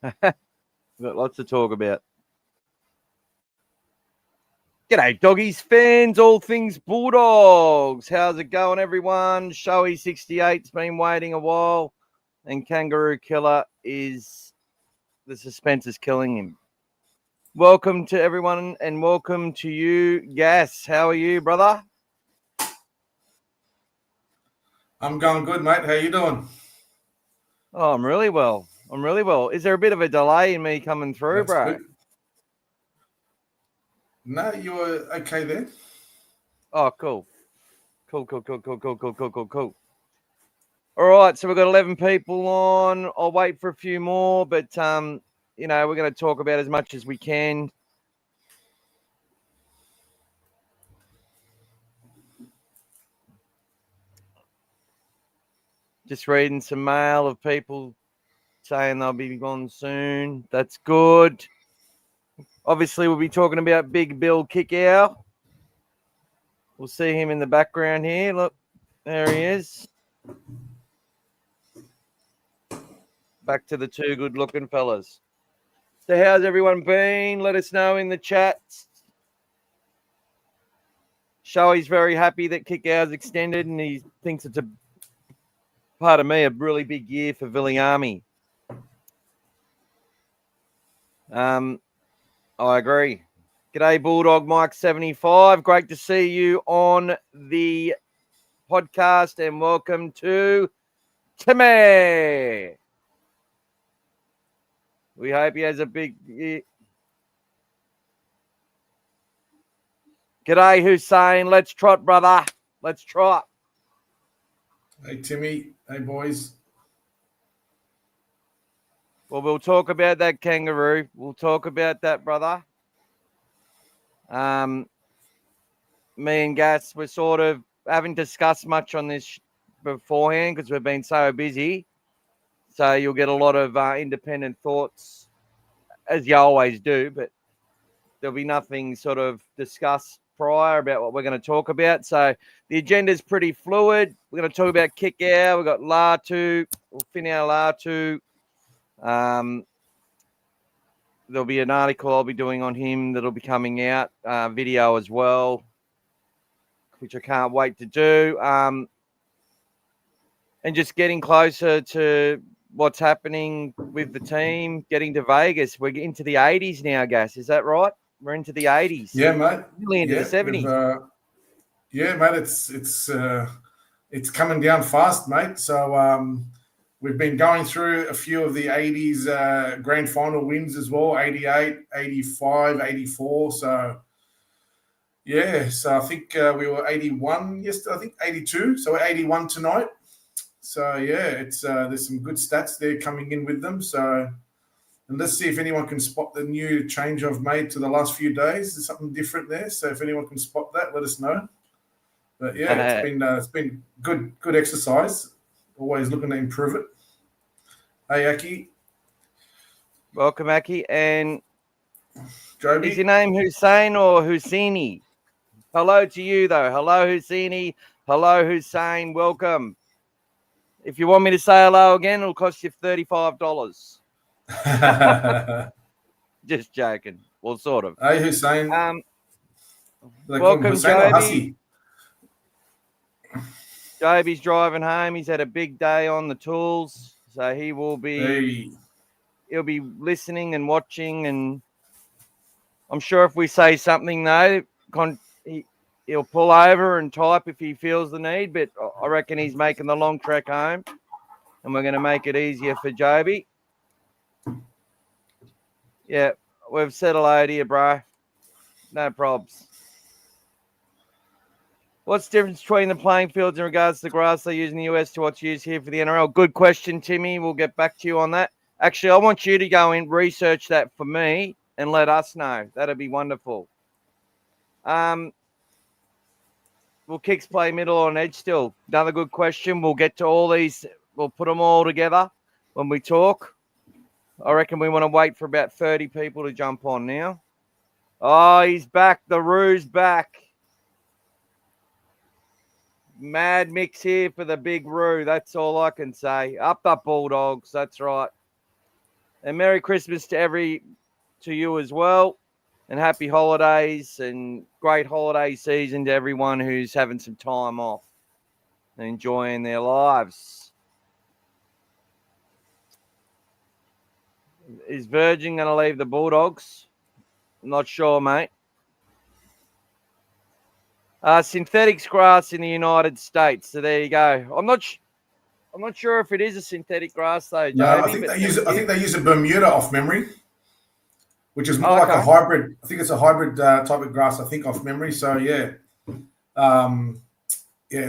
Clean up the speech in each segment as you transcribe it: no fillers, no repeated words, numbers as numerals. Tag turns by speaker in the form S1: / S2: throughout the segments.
S1: We've got lots to talk about. G'day, doggies fans, all things Bulldogs. How's it going, everyone? Showy 68's been waiting a while, and Kangaroo Killer is the suspense is killing him. Welcome to everyone, and welcome to you, Gas. How are you, brother?
S2: I'm going good, mate. How you doing?
S1: Oh, I'm really well. Is there a bit of a delay in me coming through,
S2: That's
S1: bro?
S2: good. No, you're okay there.
S1: Oh, cool. Cool. All right, so we've got 11 people on. I'll wait for a few more, but, we're going to talk about as much as we can. Just reading some mail of people saying they'll be gone soon. That's good. Obviously, we'll be talking about Big Bill Kikau. We'll see him in the background here. Look, there he is. Back to the two good-looking fellas. So how's everyone been? Let us know in the chat. Showy's very happy that Kikau's extended, and he thinks it's a really big year for Viliame. I agree. G'day, Bulldog Mike 75. Great to see you on the podcast, and welcome to Timmy. We hope he has a big year. G'day, Hussein. Let's trot, brother. Let's trot.
S2: Hey, Timmy. Hey, boys.
S1: Well, we'll talk about that, Kangaroo. We'll talk about that, brother. Me and Gas, we sort of haven't discussed much on this beforehand because we've been so busy. So you'll get a lot of independent thoughts, as you always do, but there'll be nothing sort of discussed prior about what we're going to talk about. So the agenda's pretty fluid. We're going to talk about Kikau. We've got Latu, Finau Latu. There'll be an article I'll be doing on him that'll be coming out, video as well, which I can't wait to do. And just getting closer to what's happening with the team, getting to Vegas. We're into the 80s now, Gas. Is that right? We're into the 80s.
S2: Yeah, mate.
S1: Really into the 70s.
S2: Yeah, mate. It's coming down fast, mate. So we've been going through a few of the 80s grand final wins as well, 88, 85, 84. So, yeah, so I think we were 81 yesterday, I think 82. So we're 81 tonight. So, yeah, it's there's some good stats there coming in with them. So, and let's see if anyone can spot the new change I've made to the last few days. There's something different there. So if anyone can spot that, let us know. But, yeah, it's been good exercise. Always looking to improve it. Hey, Aki.
S1: Welcome, Aki. And
S2: Joby.
S1: is your name Hussein or Husseini? Hello to you, though. Hello, Husseini. Hello, Hussein. Welcome. If you want me to say hello again, it'll cost you $35. Just joking. Well, sort of.
S2: Hey, Hussein.
S1: Welcome,
S2: Hussein
S1: Joby. Joby's driving home. He's had a big day on the tools, so he will be. He'll be listening and watching, and I'm sure if we say something though, he'll pull over and type if he feels the need. But I reckon he's making the long trek home, and we're going to make it easier for Joby. Yeah, we've said hello to you, bro. No probs. What's the difference between the playing fields in regards to the grass they use in the US to what's used here for the NRL? Good question, Timmy. We'll get back to you on that. Actually, I want you to go and research that for me and let us know. That'd be wonderful. Will kicks play middle or on edge still? Another good question. We'll get to all these. We'll put them all together when we talk. I reckon we want to wait for about 30 people to jump on now. Oh, he's back. The Roo's back. Mad mix here for the big Roo. That's all I can say. Up the Bulldogs. That's right. And Merry Christmas to you as well. And happy holidays and great holiday season to everyone who's having some time off and enjoying their lives. Is Virgin going to leave the Bulldogs? I'm not sure, mate. Synthetics grass in the United States. So there you go. I'm not sure if it is a synthetic grass though, Jamie.
S2: No, I think they use a Bermuda off memory, which is more like a hybrid. I think it's a hybrid type of grass. I think off memory. So yeah,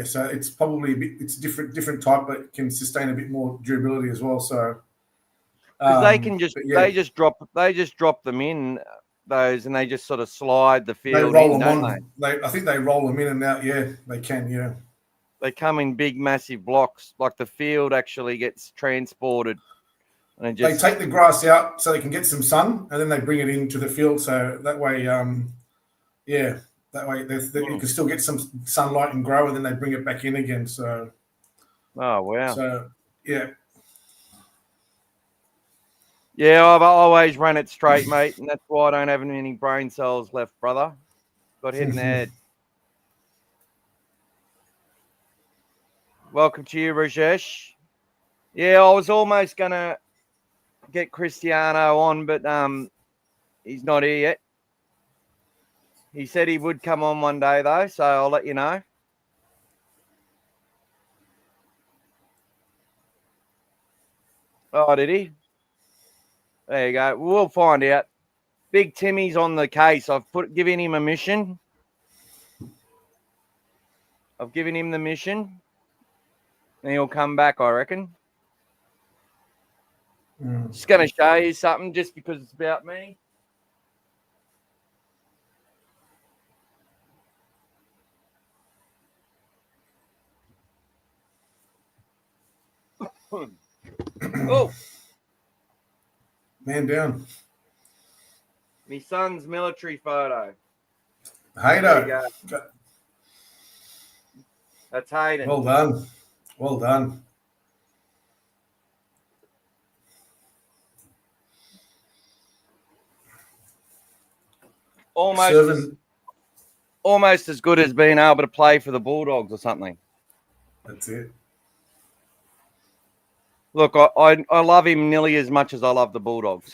S2: So it's probably it's different type, but can sustain a bit more durability as well. So
S1: because they can they just drop them in those, and they just sort of slide the field.
S2: They roll them on. I think they roll them in and out. Yeah, they can. Yeah.
S1: They come in big, massive blocks. Like the field actually gets transported. And
S2: they take the grass out so they can get some sun, and then they bring it into the field. So that way, you can still get some sunlight and grow, and then they bring it back in again. So,
S1: oh wow.
S2: So yeah.
S1: Yeah, I've always run it straight, mate, and that's why I don't have any brain cells left, brother. Got hit in the head. Welcome to you, Rajesh. Yeah, I was almost going to get Cristiano on, but he's not here yet. He said he would come on one day, though, so I'll let you know. Oh, did he? There you go. We'll find out. Big Timmy's on the case. I've given him a mission. I've given him the mission. And he'll come back, I reckon. Just going to show you something just because it's about me. Oh.
S2: Man down.
S1: My son's military photo.
S2: Hayden.
S1: That's Hayden.
S2: Well done. Well done.
S1: Almost as good as being able to play for the Bulldogs or something.
S2: That's it.
S1: Look, I love him nearly as much as I love the Bulldogs.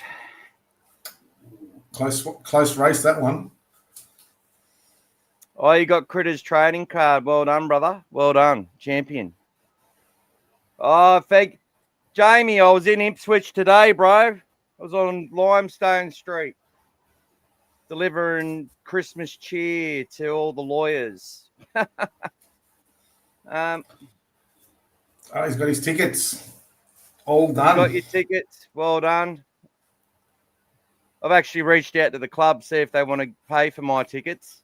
S2: Close race, that one.
S1: Oh, you got Critter's trading card. Well done, brother. Well done. Champion. Oh, thank Jamie. I was in Ipswich today, bro. I was on Limestone Street delivering Christmas cheer to all the lawyers.
S2: He's got his tickets. All done.
S1: Got your tickets. Well done. I've actually reached out to the club, see if they want to pay for my tickets.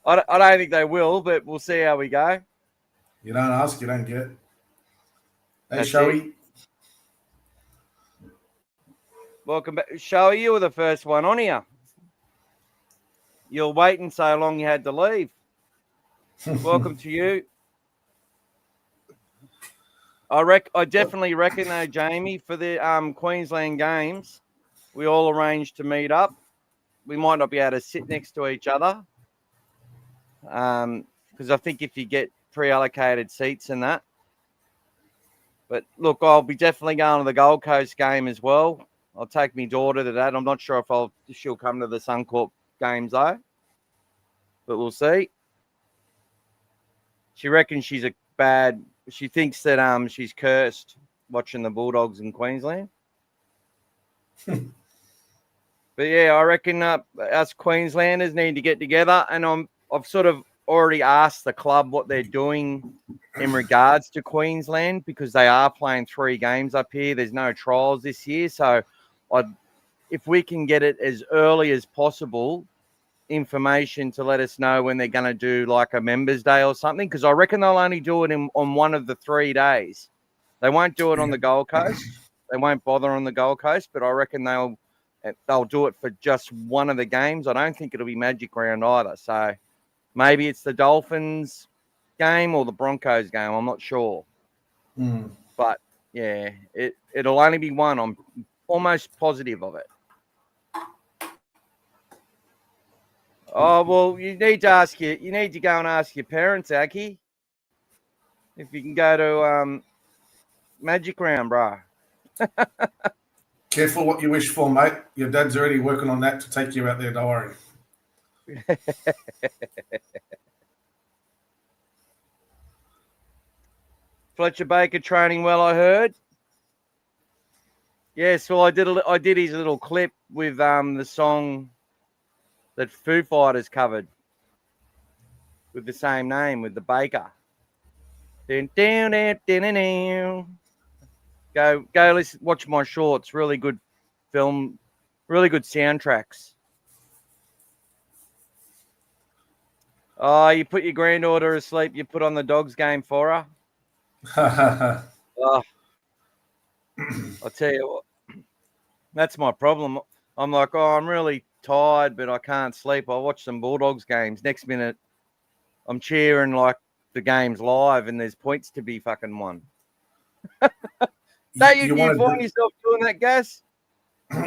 S1: I don't think they will, but we'll see how we go.
S2: You don't ask, you don't get. Hey, Shoey.
S1: Welcome back. Shoey, you were the first one on here. You're waiting so long you had to leave. Welcome to you. I definitely reckon, though, Jamie, for the Queensland games, we all arranged to meet up. We might not be able to sit next to each other because I think if you get pre-allocated seats and that. But, look, I'll be definitely going to the Gold Coast game as well. I'll take my daughter to that. I'm not sure if she'll come to the Suncorp games, though. But we'll see. She reckons she's she thinks that she's cursed watching the Bulldogs in Queensland. But yeah, I reckon us Queenslanders need to get together, and I've sort of already asked the club what they're doing in regards to Queensland because they are playing 3 games up here. There's no trials this year, so if we can get it as early as possible, information to let us know when they're going to do like a Members Day or something, because I reckon they'll only do it on one of the 3 days. They won't do it on the Gold Coast. They won't bother on the Gold Coast, but I reckon they'll do it for just one of the games. I don't think it'll be Magic Round either. So maybe it's the Dolphins game or the Broncos game. I'm not sure. But Yeah, it'll only be one. I'm almost positive of it. Oh well, you need to go and ask your parents, Aki, if you can go to Magic Round, bro.
S2: Careful what you wish for, mate. Your dad's already working on that to take you out there. Don't worry.
S1: Fletcher Baker training well, I heard. Yes, well, I did his little clip with the song that Foo Fighters covered with the same name, with the Baker. Go listen, watch my shorts. Really good film, really good soundtracks. Oh, you put your granddaughter asleep, you put on the Dogs game for her. Oh, I'll tell you what, that's my problem. I'm like, oh, I'm really tired, but I can't sleep. I'll watch some Bulldogs games. Next minute, I'm cheering like the game's live and there's points to be fucking won. Don't you find yourself doing that, Gas?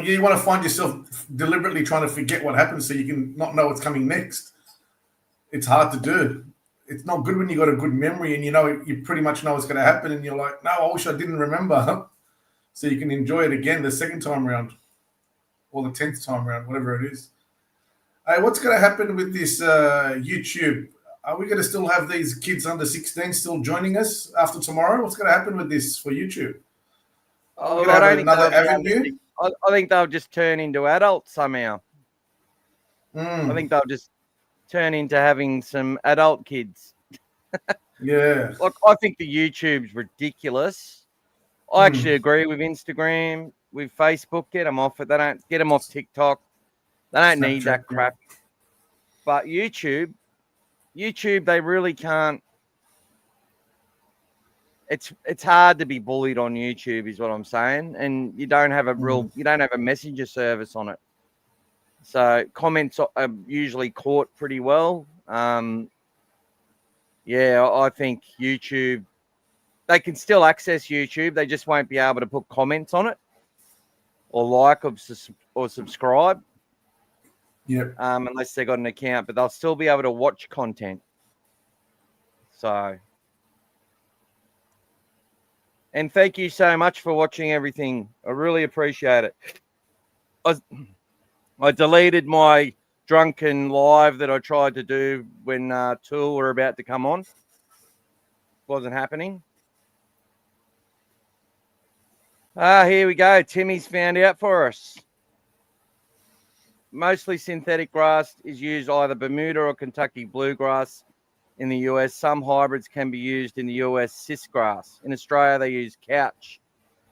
S2: You want to find yourself deliberately trying to forget what happened so you can not know what's coming next. It's hard to do. It's not good when you got a good memory and you pretty much know what's going to happen and you're like, no, I wish I didn't remember. So you can enjoy it again the second time round or the 10th time round, whatever it is. Hey, what's going to happen with this YouTube? Are we going to still have these kids under 16 still joining us after tomorrow? What's going to happen with this for YouTube?
S1: I don't think another avenue? I think they'll just turn into adults somehow. I think they'll just turn into having some adult kids.
S2: Yeah.
S1: Look, I think the YouTube's ridiculous. I actually agree with Instagram, with Facebook. Get them off it. They don't get them off TikTok. They don't need that crap. But YouTube, they really can't. It's hard to be bullied on YouTube, is what I'm saying, and you don't have a messenger service on it. So comments are usually caught pretty well. I think YouTube, they can still access YouTube. They just won't be able to put comments on it or like or subscribe.
S2: Yep.
S1: Unless they got an account, but they'll still be able to watch content. So, and thank you so much for watching everything. I really appreciate it. I deleted my drunken live that I tried to do when Tool were about to come on. Wasn't happening. Here we go. Timmy's found out for us. Mostly synthetic grass is used either Bermuda or Kentucky bluegrass in the US. Some hybrids can be used in the US cisgrass. In Australia, they use couch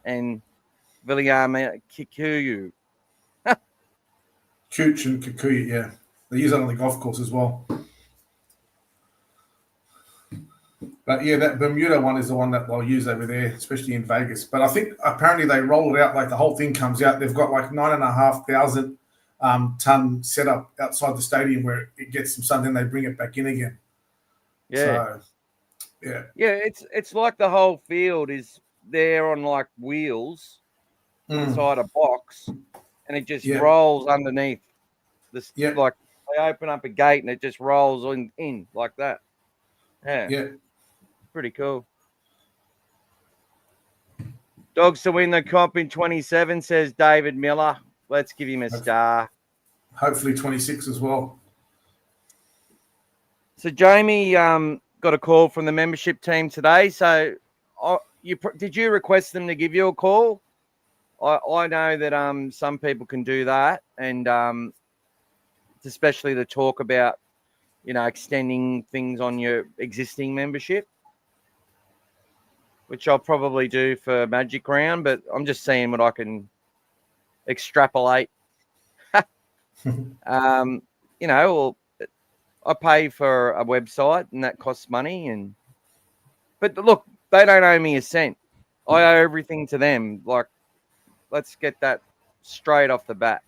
S1: and Viliame Kikau.
S2: Cooch and Kikuyu, yeah. They use that on the golf course as well. But yeah, that Bermuda one is the one that they'll use over there, especially in Vegas. But I think apparently they roll it out, like the whole thing comes out. They've got like 9,500 ton setup outside the stadium where it gets some sun, then they bring it back in again.
S1: Yeah.
S2: So, yeah.
S1: Yeah, it's like the whole field is there on like wheels inside a box, and it just rolls underneath. Like they open up a gate and it just rolls in like that. Yeah. Pretty cool. Dogs to win the comp in 27, says David Miller. Let's give him a star.
S2: Hopefully 26 as well.
S1: So Jamie got a call from the membership team today. So did you request them to give you a call? I know that some people can do that, and especially to talk about, extending things on your existing membership, which I'll probably do for Magic Round, but I'm just seeing what I can extrapolate. Well, I pay for a website and that costs money, but look, they don't owe me a cent. I owe everything to them. Like, let's get that straight off the bat.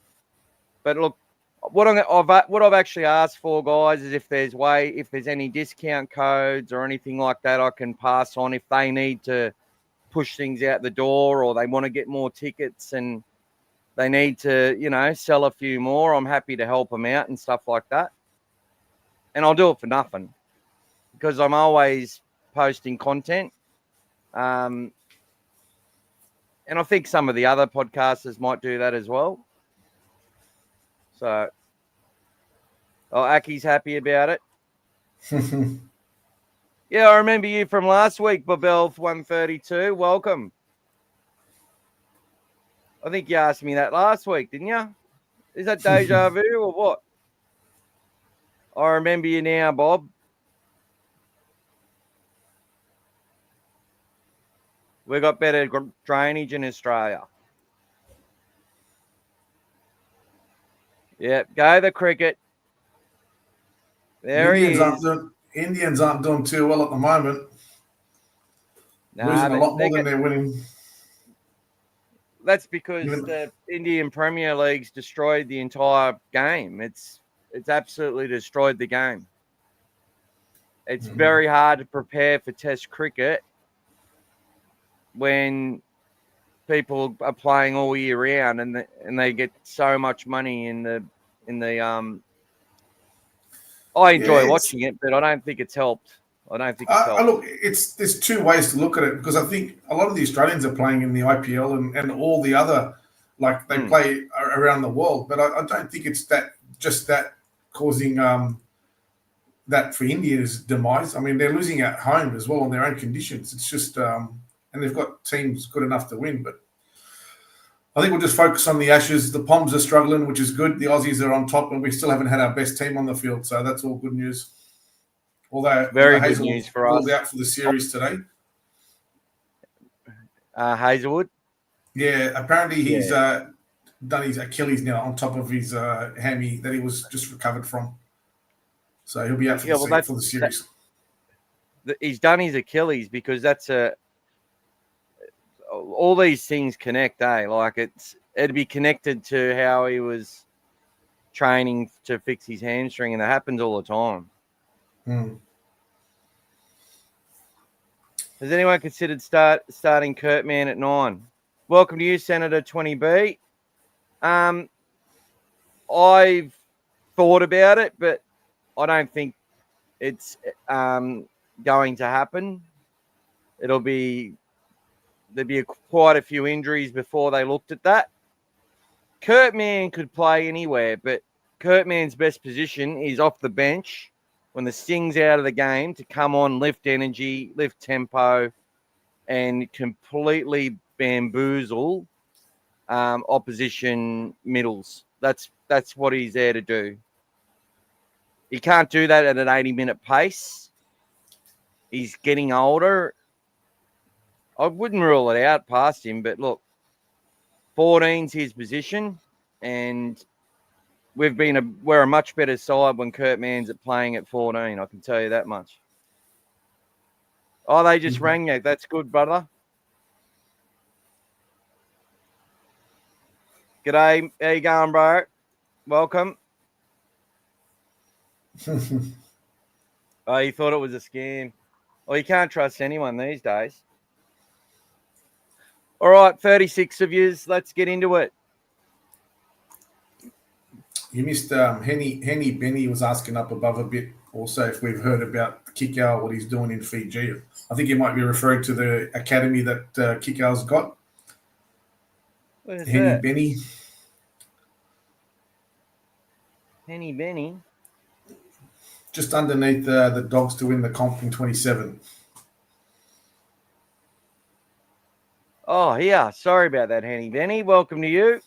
S1: But look, what I've actually asked for, guys, is if there's any discount codes or anything like that I can pass on if they need to push things out the door, or they want to get more tickets and they need to, sell a few more, I'm happy to help them out and stuff like that. And I'll do it for nothing because I'm always posting content. And I think some of the other podcasters might do that as well. So, Aki's happy about it. Yeah, I remember you from last week, Babel 132. Welcome. I think you asked me that last week, didn't you? Is that deja vu or what? I remember you now, Bob. We got better drainage in Australia. Yep, go the cricket. There he is.
S2: Indians aren't doing too well at the moment. Losing a lot more than they're winning.
S1: That's because the Indian Premier League's destroyed the entire game. It's absolutely destroyed the game. It's very hard to prepare for Test cricket when people are playing all year round and they get so much money in the. I enjoy watching it, but I don't think it's helped. Look,
S2: there's two ways to look at it because I think a lot of the Australians are playing in the IPL and all the other, like they play around the world. But I don't think it's that causing that for India's demise. I mean, they're losing at home as well on their own conditions. It's just, and they've got teams good enough to win. But I think we'll just focus on the Ashes. The Poms are struggling, which is good. The Aussies are on top, and we still haven't had our best team on the field. So that's all good news. Although
S1: very good news for us.
S2: Out for the series today.
S1: Hazelwood.
S2: Yeah, apparently he's done his Achilles now on top of his hammy that he was just recovered from. So he'll be out for the series.
S1: He's done his Achilles because that's all these things connect, eh? Like it'd be connected to how he was training to fix his hamstring, and that happens all the time. Has anyone considered starting Kurtman at 9? Welcome to you, Senator 20B. I've thought about it, but I don't think it's going to happen. There'll be quite a few injuries before they looked at that. Kurtman could play anywhere, but Kurtman's best position is off the bench when the sting's out of the game to come on, lift energy, lift tempo, and completely bamboozle opposition middles. That's what he's there to do. He can't do that at an 80-minute pace. He's getting older. I wouldn't rule it out past him, but look, 14's his position, and we're a much better side when Kurtman's playing at 14. I can tell you that much. Oh, they just rang you. That's good, brother. G'day. How you going, bro? Welcome. Oh, you thought it was a scam. Well, you can't trust anyone these days. All right, 36 of yous. Let's get into it.
S2: You missed Henny Benny was asking up above a bit also if we've heard about Kikau, what he's doing in Fiji. I think you might be referring to the academy that Kikau's got.
S1: What is
S2: Henny
S1: that?
S2: Benny.
S1: Henny Benny?
S2: Just underneath the Dogs to win the comp in 27.
S1: Oh, yeah. Sorry about that, Henny Benny. Welcome to you.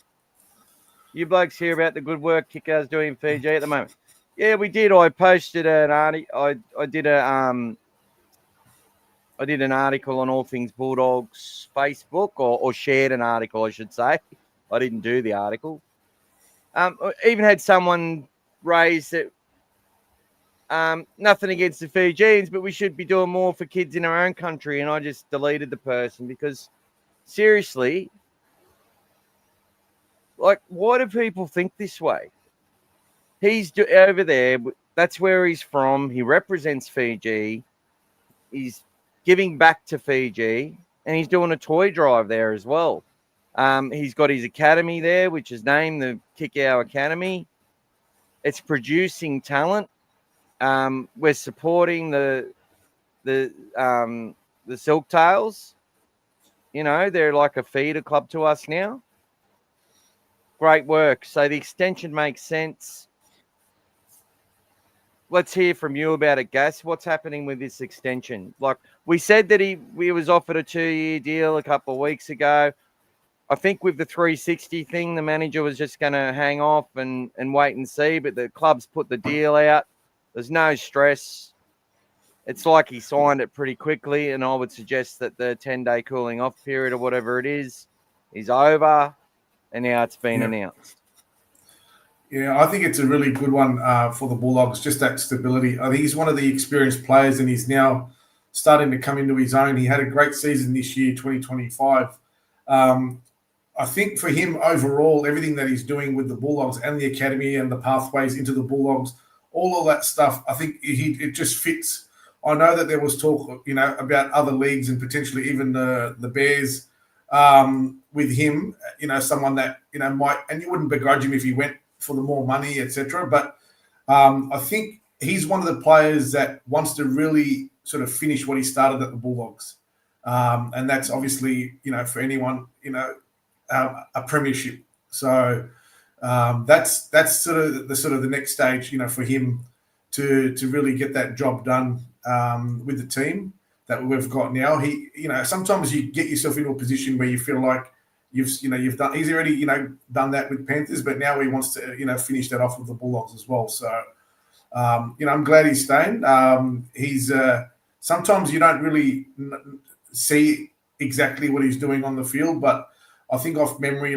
S1: You blokes hear about the good work Kikau's doing in Fiji at the moment. Yeah, we did. I posted an article. I did an article on All Things Bulldogs Facebook, or shared an article, I should say. I didn't do the article. I even had someone raise that nothing against the Fijians, but we should be doing more for kids in our own country. And I just deleted the person because, seriously, like, why do people think this way? He's over there. That's where he's from. He represents Fiji. He's giving back to Fiji. and he's doing a toy drive there as well. He's got his academy there, which is named the Kikau Academy. It's producing talent. We're supporting the Silktails. You know, they're like a feeder club to us now. Great work. So the extension makes sense. Let's hear from you about it, Gas. What's happening with this extension? Like we said that he was offered a 2-year deal a couple of weeks ago. I think with the 360 thing, the manager was just going to hang off and wait and see, but the club's put the deal out. There's no stress. It's like he signed it pretty quickly, and I would suggest that the 10-day cooling off period or whatever it is over, and now it's been announced.
S2: Yeah, I think it's a really good one for the Bulldogs, just that stability. I think he's one of the experienced players, and he's now starting to come into his own. He had a great season this year, 2025. I think for him overall, everything that he's doing with the Bulldogs and the academy and the pathways into the Bulldogs, all of that stuff, I think it just fits. I know that there was talk, about other leagues and potentially even the Bears with him, someone that, might, and you wouldn't begrudge him if he went for the more money, etc. But I think he's one of the players that wants to really sort of finish what he started at the Bulldogs. And that's obviously, for anyone, a premiership. So that's sort of the next stage, for him to really get that job done with the team that we've got now. He, sometimes you get yourself into a position where you feel like you've done. He's already, done that with Panthers, but now he wants to, finish that off with the Bulldogs as well. So, I'm glad he's staying. He's sometimes you don't really see exactly what he's doing on the field, but I think off memory, he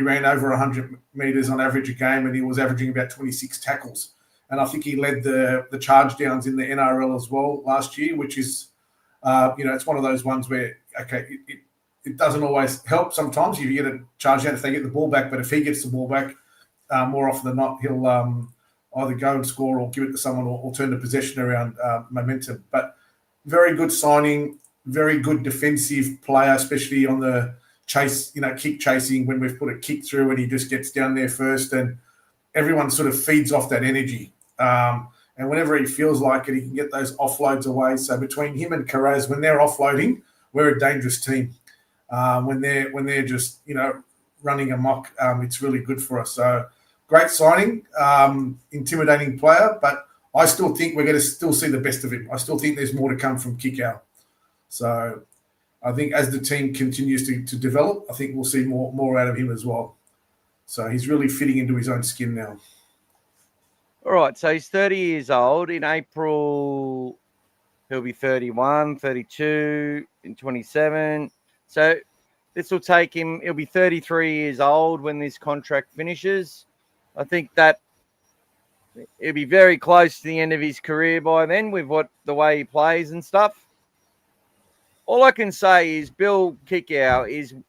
S2: ran over 100 meters on average a game, and he was averaging about 26 tackles. And I think he led the charge downs in the NRL as well last year, which is, it's one of those ones where, okay, it doesn't always help sometimes if you get a charge down if they get the ball back, but if he gets the ball back, more often than not, he'll either go and score or give it to someone or turn the possession around momentum. But very good signing, very good defensive player, especially on the chase, kick chasing when we've put a kick through and he just gets down there first and everyone sort of feeds off that energy. And whenever he feels like it, he can get those offloads away. So between him and Carraz, when they're offloading, we're a dangerous team. When they're just, running amok, it's really good for us. So great signing, intimidating player, but I still think we're going to still see the best of him. I still think there's more to come from Kikau. So I think as the team continues to develop, I think we'll see more out of him as well. So he's really fitting into his own skin now.
S1: All right, so he's 30 years old. In April, he'll be 31, 32, in 27. So this will take him, he'll be 33 years old when this contract finishes. I think that he'll be very close to the end of his career by then with the way he plays and stuff. All I can say is Bill Kikau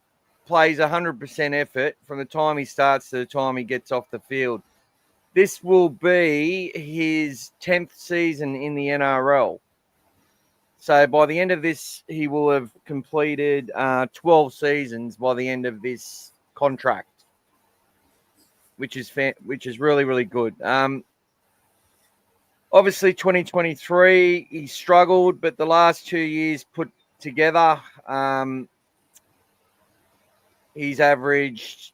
S1: plays 100% effort from the time he starts to the time he gets off the field. This will be his 10th season in the NRL. So by the end of this, he will have completed 12 seasons by the end of this contract, which is really, really good. Obviously, 2023, he struggled, but the last 2 years put together, he's averaged,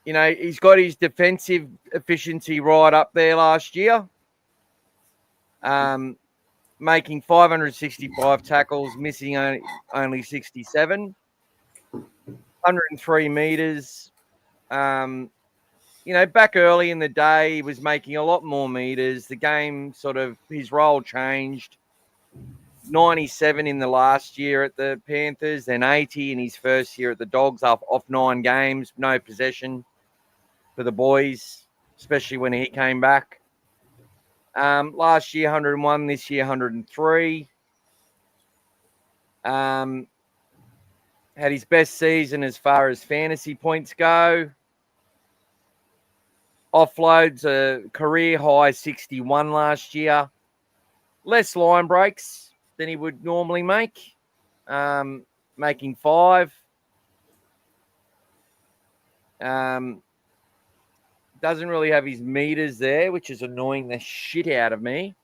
S1: he's got his defensive efficiency right up there last year, making 565 tackles, missing only 67, 103 meters. Back early in the day, he was making a lot more meters. The game his role changed. 97 in the last year at the Panthers, then 80 in his first year at the Dogs, off 9 games, no possession for the boys, especially when he came back. Last year, 101, this year, 103. Had his best season as far as fantasy points go. Offloads, a career high 61 last year. Less line breaks. than he would normally make, making 5. Doesn't really have his meters there, which is annoying the shit out of me.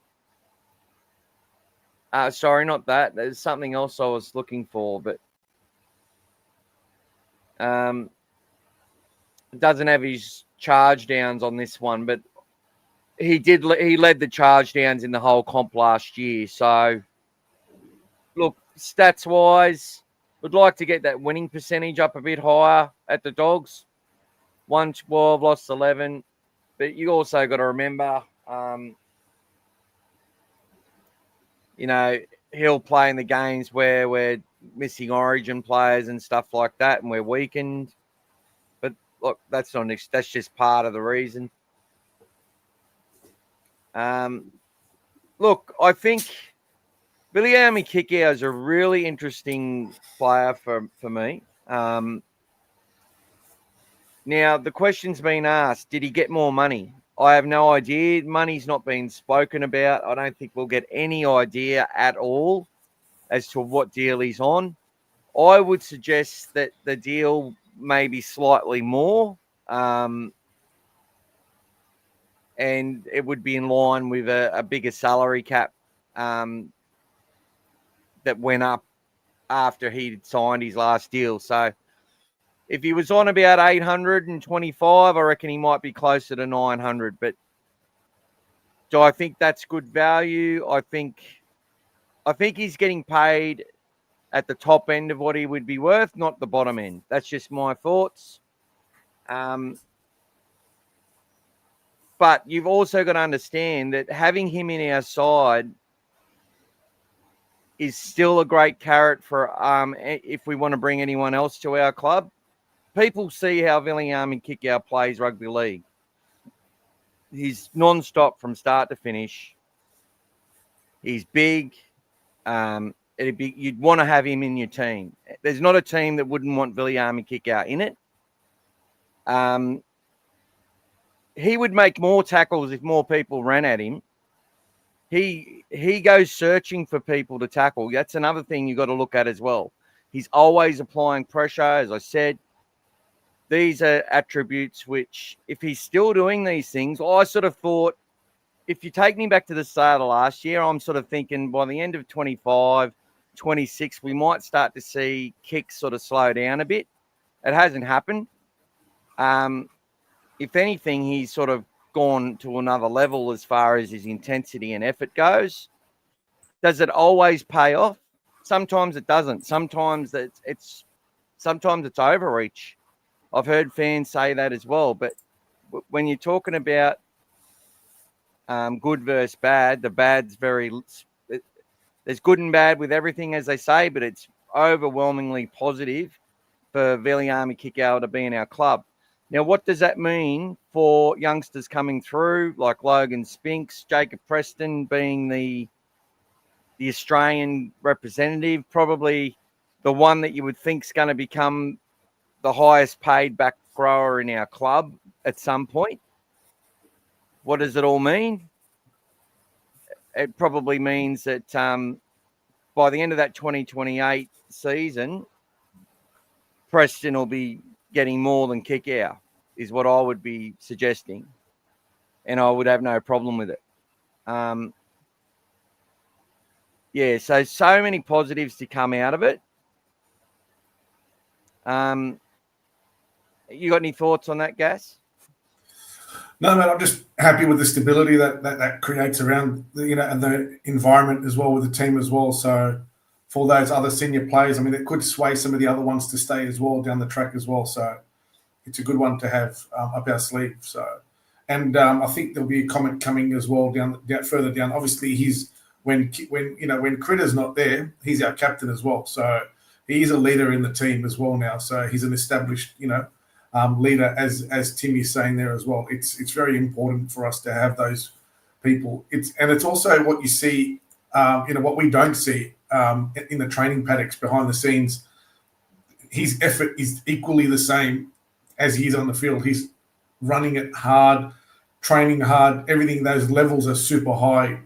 S1: Sorry, not that. There's something else I was looking for, but doesn't have his charge downs on this one, but he led the charge downs in the whole comp last year. So, look, stats wise, would like to get that winning percentage up a bit higher at the Dogs. 112, lost 11, but you also got to remember, he'll play in the games where we're missing Origin players and stuff like that, and we're weakened. But look, that's just part of the reason. Look, I think Viliame Kikau is a really interesting player for me. Now, the question's been asked, did he get more money? I have no idea. Money's not been spoken about. I don't think we'll get any idea at all as to what deal he's on. I would suggest that the deal may be slightly more, and it would be in line with a bigger salary cap that went up after he'd signed his last deal. So if he was on about 825, I reckon he might be closer to 900. But do I think that's good value? I think he's getting paid at the top end of what he would be worth, not the bottom end. That's just my thoughts. But you've also got to understand that having him in our side is still a great carrot for if we want to bring anyone else to our club. People see how Viliame Kikau plays rugby league. He's non-stop from start to finish. He's big. You'd want to have him in your team. There's not a team that wouldn't want Viliame Kikau in it. He would make more tackles if more people ran at him. He goes searching for people to tackle. That's another thing you've got to look at as well. He's always applying pressure, as I said. These are attributes which, if he's still doing these things, I sort of thought, if you take me back to the start of last year, I'm sort of thinking by the end of 25, 26, we might start to see kicks sort of slow down a bit. It hasn't happened. If anything, he's sort of gone to another level as far as his intensity and effort goes. Does it always pay off? Sometimes it doesn't. Sometimes it's overreach. I've heard fans say that as well. But when you're talking about good versus bad, the bad's there's good and bad with everything, as they say, but it's overwhelmingly positive for Viliame Kikau to be in our club. Now, what does that mean for youngsters coming through, like Logan Spinks, Jacob Preston being the Australian representative, probably the one that you would think is going to become the highest paid back rower in our club at some point? What does it all mean? It probably means that by the end of that 2028 season, Preston will be getting more than Kikau, is what I would be suggesting. And I would have no problem with it. So many positives to come out of it. You got any thoughts on that, Gas?
S2: No, mate, I'm just happy with the stability that creates around and the environment as well with the team as well. So for those other senior players, I mean, it could sway some of the other ones to stay as well down the track as well. So it's a good one to have up our sleeve. So, and I think there'll be a comment coming as well down further down. Obviously, when Critter's not there, he's our captain as well. So he's a leader in the team as well now. So he's an established, leader, as Timmy's saying there as well. It's very important for us to have those people. It's also what you see, what we don't see in the training paddocks behind the scenes. His effort is equally the same as he is on the field. He's running it hard, training hard. Everything, those levels are super high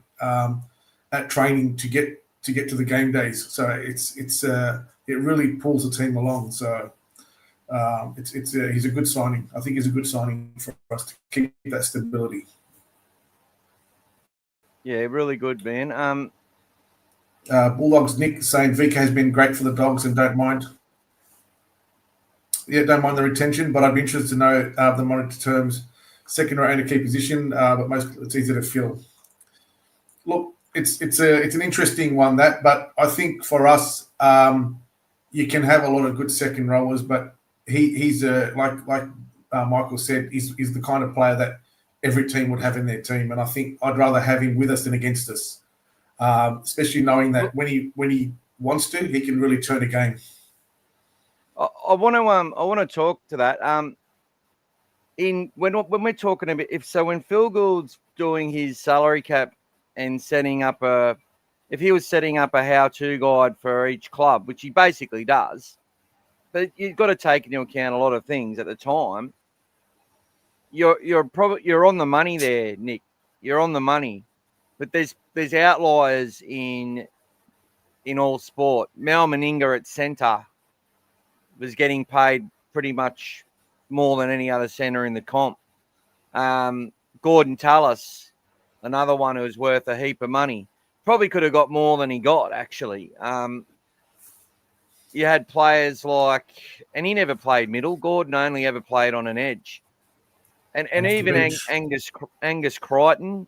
S2: at training to get to get to the game days. So it really pulls the team along. So he's a good signing. I think he's a good signing for us to keep that stability.
S1: Yeah, really good, man.
S2: Bulldogs Nick saying VK has been great for the Dogs and don't mind the retention, but I'd be interested to know the monitor terms second row and a key position, but most it's easy to fill. Look, it's an interesting one but I think for us, you can have a lot of good second rowers, but he's like Michael said, he's the kind of player that every team would have in their team, and I think I'd rather have him with us than against us, especially knowing that when he wants to, he can really turn a game.
S1: I want to talk to that. When we're talking about when Phil Gould's doing his salary cap and setting up if he was setting up a how-to guide for each club, which he basically does, but you've got to take into account a lot of things at the time. You're on the money there, Nick. You're on the money, but there's outliers in all sport. Mal Meninga at centre was getting paid pretty much more than any other centre in the comp. Gordon Tallis, another one who's worth a heap of money, probably could have got more than he got, actually. You had players and he never played middle. Gordon only ever played on an edge. And even Angus Crichton,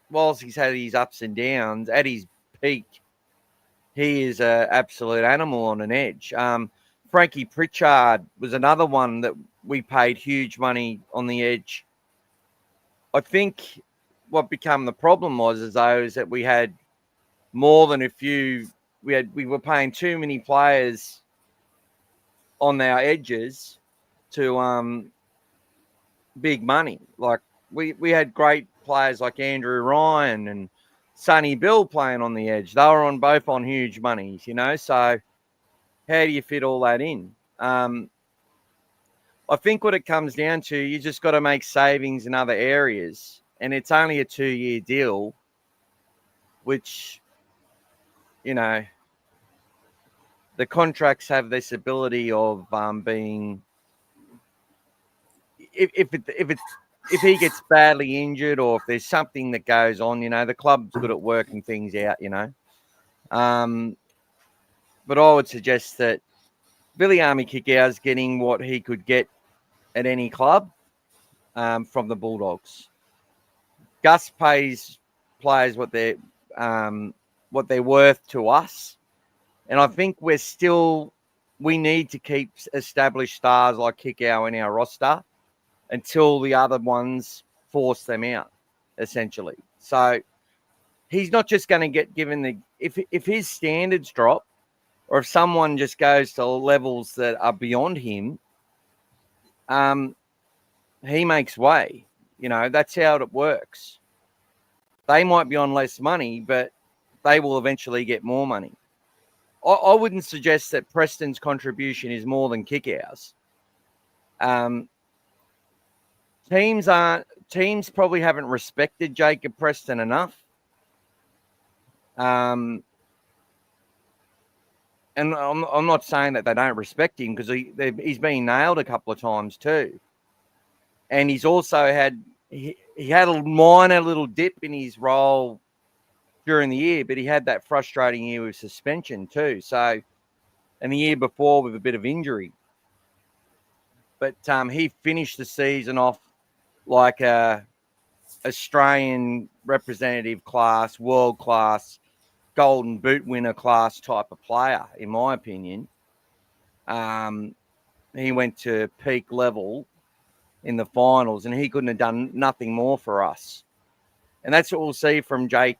S1: whilst he's had his ups and downs, at his peak, he is an absolute animal on an edge. Frankie Pritchard was another one that we paid huge money on the edge. I think what became the problem is that we had more than a few. We were paying too many players on our edges to big money. Like we had great players like Andrew Ryan and Sonny Bill playing on the edge. They were both on huge monies, So how do you fit all that in? I think what it comes down to, you just got to make savings in other areas, and it's only a 2-year deal, which, the contracts have this ability of being, if he gets badly injured or if there's something that goes on, the club's good at working things out, But I would suggest that Viliame Kikau is getting what he could get at any club from the Bulldogs. Gus pays players what they're worth to us, and I think we need to keep established stars like Kikau in our roster until the other ones force them out, essentially. So he's not just going to get given if his standards drop, or if someone just goes to levels that are beyond him, he makes way. That's how it works. They might be on less money, but they will eventually get more money. I wouldn't suggest that Preston's contribution is more than Kikau's. Teams probably haven't respected Jacob Preston enough. And I'm not saying that they don't respect him, because he's been nailed a couple of times too. And he's also had a minor little dip in his role during the year, but he had that frustrating year with suspension too. So, and the year before with a bit of injury. But he finished the season off like a Australian representative class, world class, golden boot winner class type of player, in my opinion. He went to peak level in the finals, and he couldn't have done nothing more for us. And that's what we'll see from Jake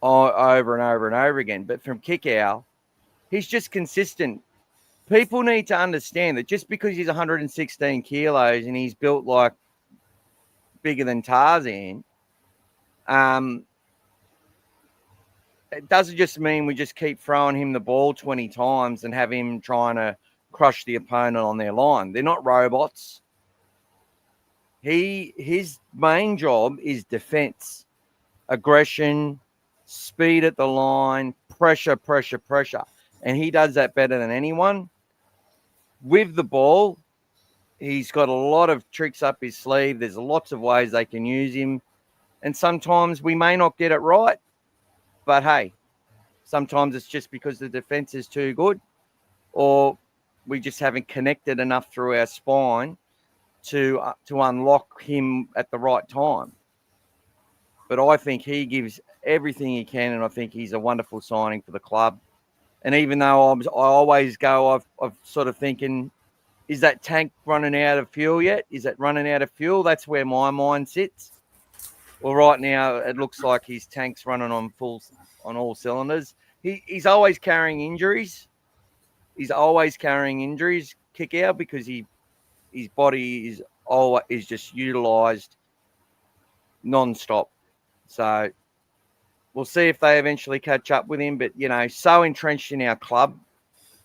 S1: over and over and over again. But from Kikau, he's just consistent. People need to understand that just because he's 116 kilos and he's built like bigger than Tarzan, it doesn't just mean we just keep throwing him the ball 20 times and have him trying to crush the opponent on their line. They're not robots. His main job is defense, aggression, speed at the line, pressure. And he does that better than anyone. With the ball, he's got a lot of tricks up his sleeve. There's lots of ways they can use him. And sometimes we may not get it right. But, hey, sometimes it's just because the defense is too good, or we just haven't connected enough through our spine to unlock him at the right time. But I think he gives everything he can, and I think he's a wonderful signing for the club. And even though I always go, I've sort of thinking, is that tank running out of fuel yet? Is it running out of fuel? That's where my mind sits. Well, right now it looks like his tank's running on all cylinders. He's always carrying injuries. Kick out, because his body is just utilised non-stop. So we'll see if they eventually catch up with him. But, so entrenched in our club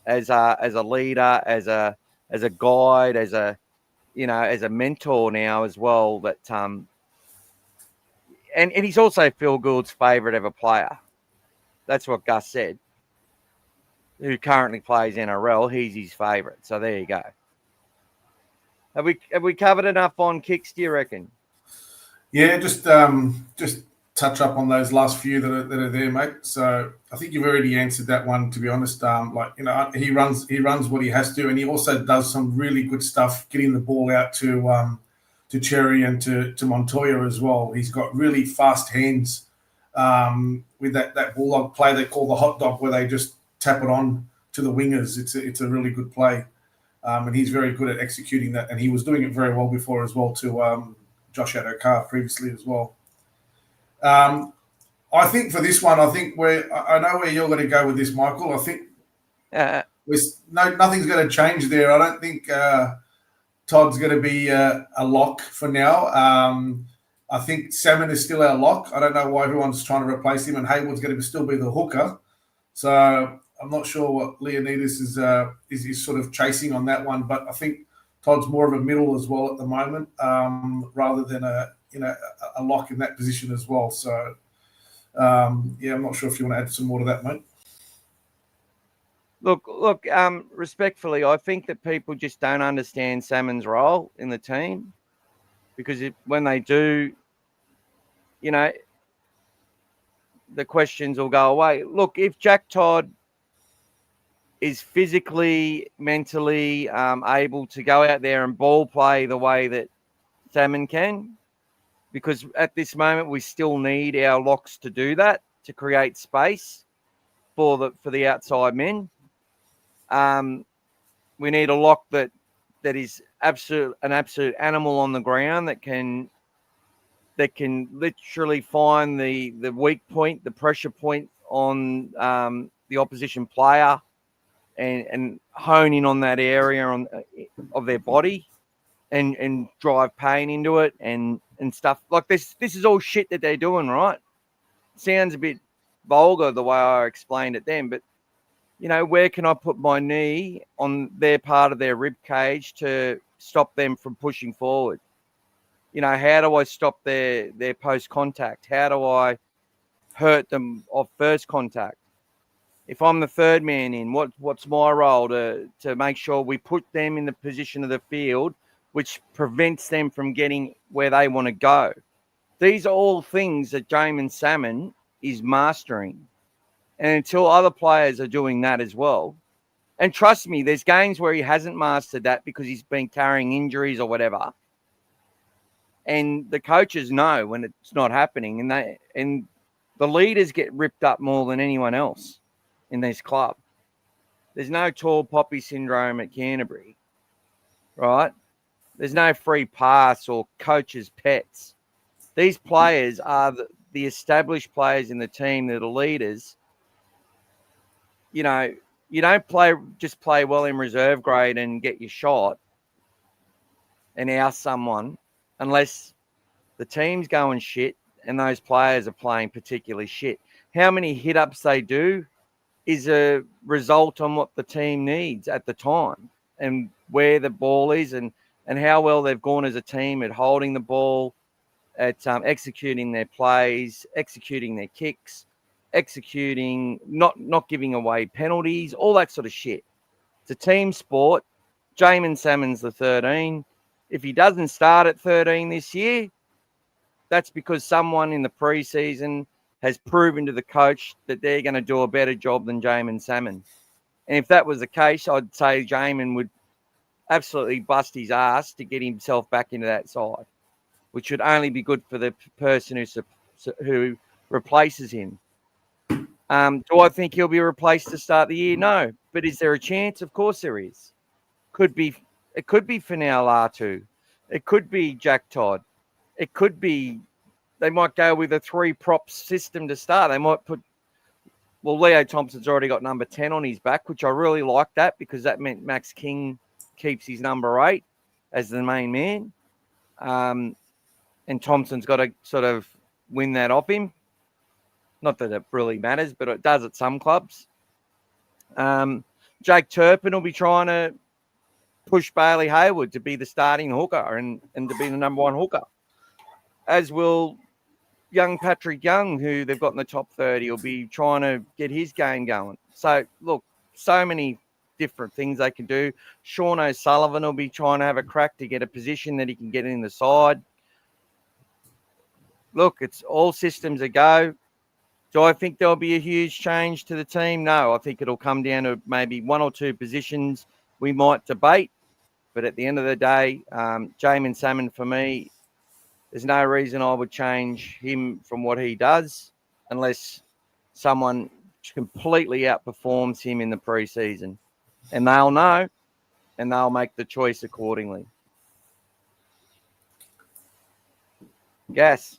S1: as a leader, as a guide, as a mentor now as well, that and he's also Phil Gould's favourite ever player. That's what Gus said. Who currently plays NRL, he's his favourite. So there you go. Have we covered enough on kicks, do you reckon?
S2: Yeah, just touch up on those last few that are there, mate. So I think you've already answered that one, to be honest. He runs what he has to, and he also does some really good stuff getting the ball out to Cherry and to Montoya as well. He's got really fast hands with that bulldog play they call the hot dog, where they just tap it on to the wingers. It's a really good play, and he's very good at executing that. And he was doing it very well before as well to Josh Adokar previously as well. I think for this one, I know where you're going to go with this, Michael. I think nothing's going to change there. I don't think Todd's going to be a lock for now. I think Salmon is still our lock. I don't know why everyone's trying to replace him, and Hayward's going to still be the hooker. So I'm not sure what Leonidas is sort of chasing on that one, but I think Todd's more of a middle as well at the moment, rather than a lock in that position as well. So I'm not sure if you want to add some more to that, mate.
S1: Look. Respectfully, I think that people just don't understand Salmon's role in the team, because when they do, the questions will go away. Look, if Jack Todd is physically, mentally able to go out there and ball play the way that Salmon can, because at this moment we still need our locks to do that, to create space for the outside men. We need a lock that is an absolute animal on the ground, that can literally find the weak point, the pressure point on the opposition player, and hone in on that area of their body, and drive pain into it and stuff like this. This is all shit that they're doing, right? Sounds a bit vulgar the way I explained it then, but where can I put my knee on their part of their rib cage to stop them from pushing forward? How do I stop their post contact? How do I hurt them off first contact? If I'm the third man in, what's my role to make sure we put them in the position of the field which prevents them from getting where they want to go? These are all things that Jamin Salmon is mastering. And until other players are doing that as well, and trust me, there's games where he hasn't mastered that because he's been carrying injuries or whatever. And the coaches know when it's not happening, and the leaders get ripped up more than anyone else in this club. There's no tall poppy syndrome at Canterbury, right? There's no free pass or coaches' pets. These players are the established players in the team that are leaders. You don't play well in reserve grade and get your shot and oust someone unless the team's going shit and those players are playing particularly shit. How many hit-ups they do is a result on what the team needs at the time and where the ball is and how well they've gone as a team at holding the ball, at executing their plays, executing their kicks. executing, not giving away penalties, all that sort of shit. It's a team sport. Jamin Salmon's the 13. If he doesn't start at 13 this year, that's because someone in the preseason has proven to the coach that they're going to do a better job than Jamin Salmon. And if that was the case, I'd say Jamin would absolutely bust his ass to get himself back into that side, which would only be good for the person who replaces him. Do I think he'll be replaced to start the year? No. But is there a chance? Of course there is. It could be Finau Latu. It could be Jack Todd. It could be they might go with a 3-prop system to start. They might put Leo Thompson's already got number 10 on his back, which I really like that because that meant Max King keeps his number 8 as the main man. And Thompson's got to sort of win that off him. Not that it really matters, but it does at some clubs. Jake Turpin will be trying to push Bailey Hayward to be the starting hooker and to be the number 1 hooker. As will young Patrick Young, who they've got in the top 30, will be trying to get his game going. So, look, so many different things they can do. Sean O'Sullivan will be trying to have a crack to get a position that he can get in the side. Look, it's all systems a go. Do I think there'll be a huge change to the team? No, I think it'll come down to maybe 1 or 2 positions we might debate. But at the end of the day, Jamin Salmon, for me, there's no reason I would change him from what he does unless someone completely outperforms him in the preseason. And they'll know, and they'll make the choice accordingly. Yes.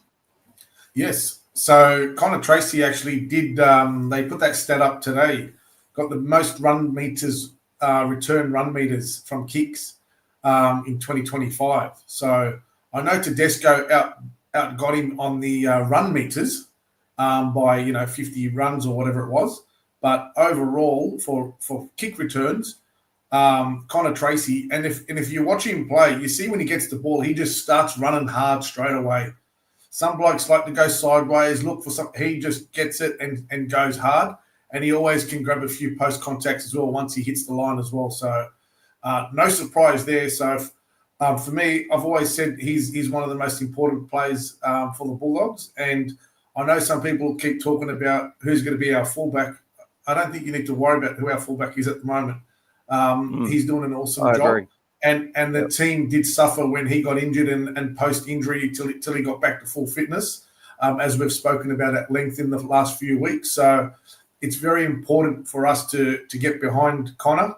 S2: Yes. So Connor Tracy actually did, they put that stat up today, got the most run meters, return run meters from kicks in 2025. So I know Tedesco out got him on the run meters by 50 runs or whatever it was. But overall, for kick returns, Connor Tracy, and if you watch him play, you see when he gets the ball, he just starts running hard straight away. Some blokes like to go sideways, look for something. He just gets it and goes hard. And he always can grab a few post contacts as well once he hits the line as well. So no surprise there. So for me, I've always said he's one of the most important players for the Bulldogs. And I know some people keep talking about who's going to be our fullback. I don't think you need to worry about who our fullback is at the moment. He's doing an awesome job. Agree. And the team did suffer when he got injured and post-injury till he got back to full fitness, as we've spoken about at length in the last few weeks. So it's very important for us to get behind Connor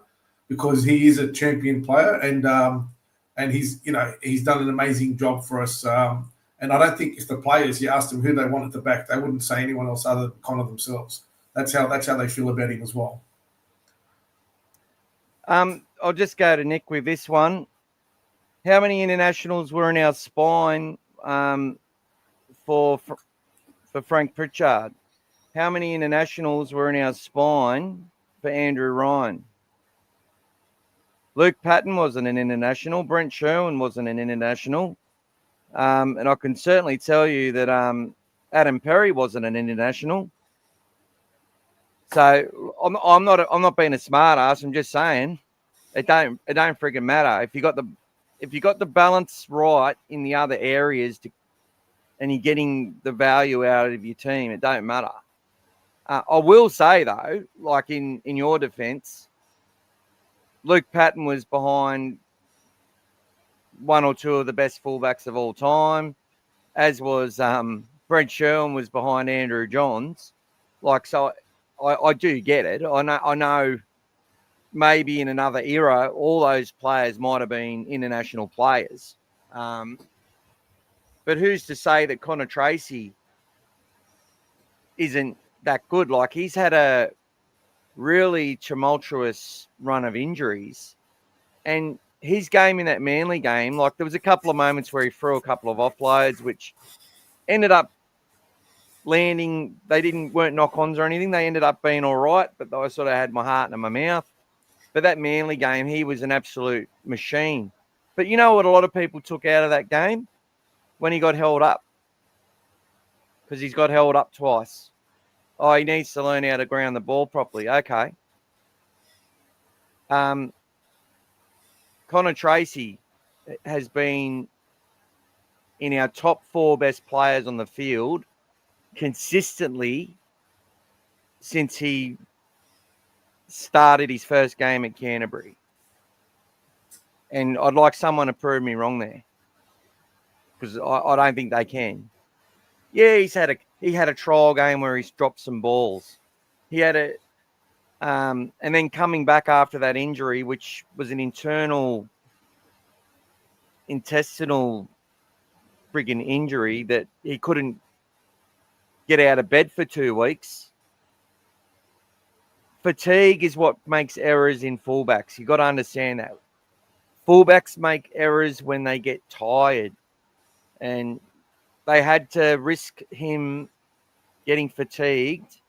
S2: because he is a champion player and he's done an amazing job for us. And I don't think if the players, you asked them who they want at the back, they wouldn't say anyone else other than Connor themselves. That's how they feel about him as well.
S1: I'll just go to Nick with this one. How many internationals were in our spine for Frank Pritchard? How many internationals were in our spine for Andrew Ryan? Luke Patton wasn't an international. Brent Sherwin wasn't an international. And I can certainly tell you that Adam Perry wasn't an international. So I'm not being a smart ass. I'm just saying it don't friggin' matter if you got the balance right in the other areas and you're getting the value out of your team. It don't matter. I will say though, like in your defence, Luke Patton was behind 1 or 2 of the best fullbacks of all time, as was Brent Sherwin was behind Andrew Johns. Like so. I do get it. I know maybe in another era, all those players might have been international players. But who's to say that Connor Tracy isn't that good? Like he's had a really tumultuous run of injuries. And his game in that Manly game, like there was a couple of moments where he threw a couple of offloads, which ended up landing, weren't knock-ons or anything. They ended up being all right, but I sort of had my heart in my mouth. But that Manly game, he was an absolute machine. But you know what a lot of people took out of that game? When he got held up. Because he's got held up twice. Oh, he needs to learn how to ground the ball properly. Okay. Connor Tracy has been in our top 4 best players on the field consistently since he started his first game at Canterbury. And I'd like someone to prove me wrong there, because I don't think they can. Yeah, he had a trial game where he's dropped some balls. He had a and then coming back after that injury, which was an intestinal friggin' injury that he couldn't get out of bed for 2 weeks. Fatigue is what makes errors in fullbacks. You got to understand that. Fullbacks make errors when they get tired, and they had to risk him getting fatigued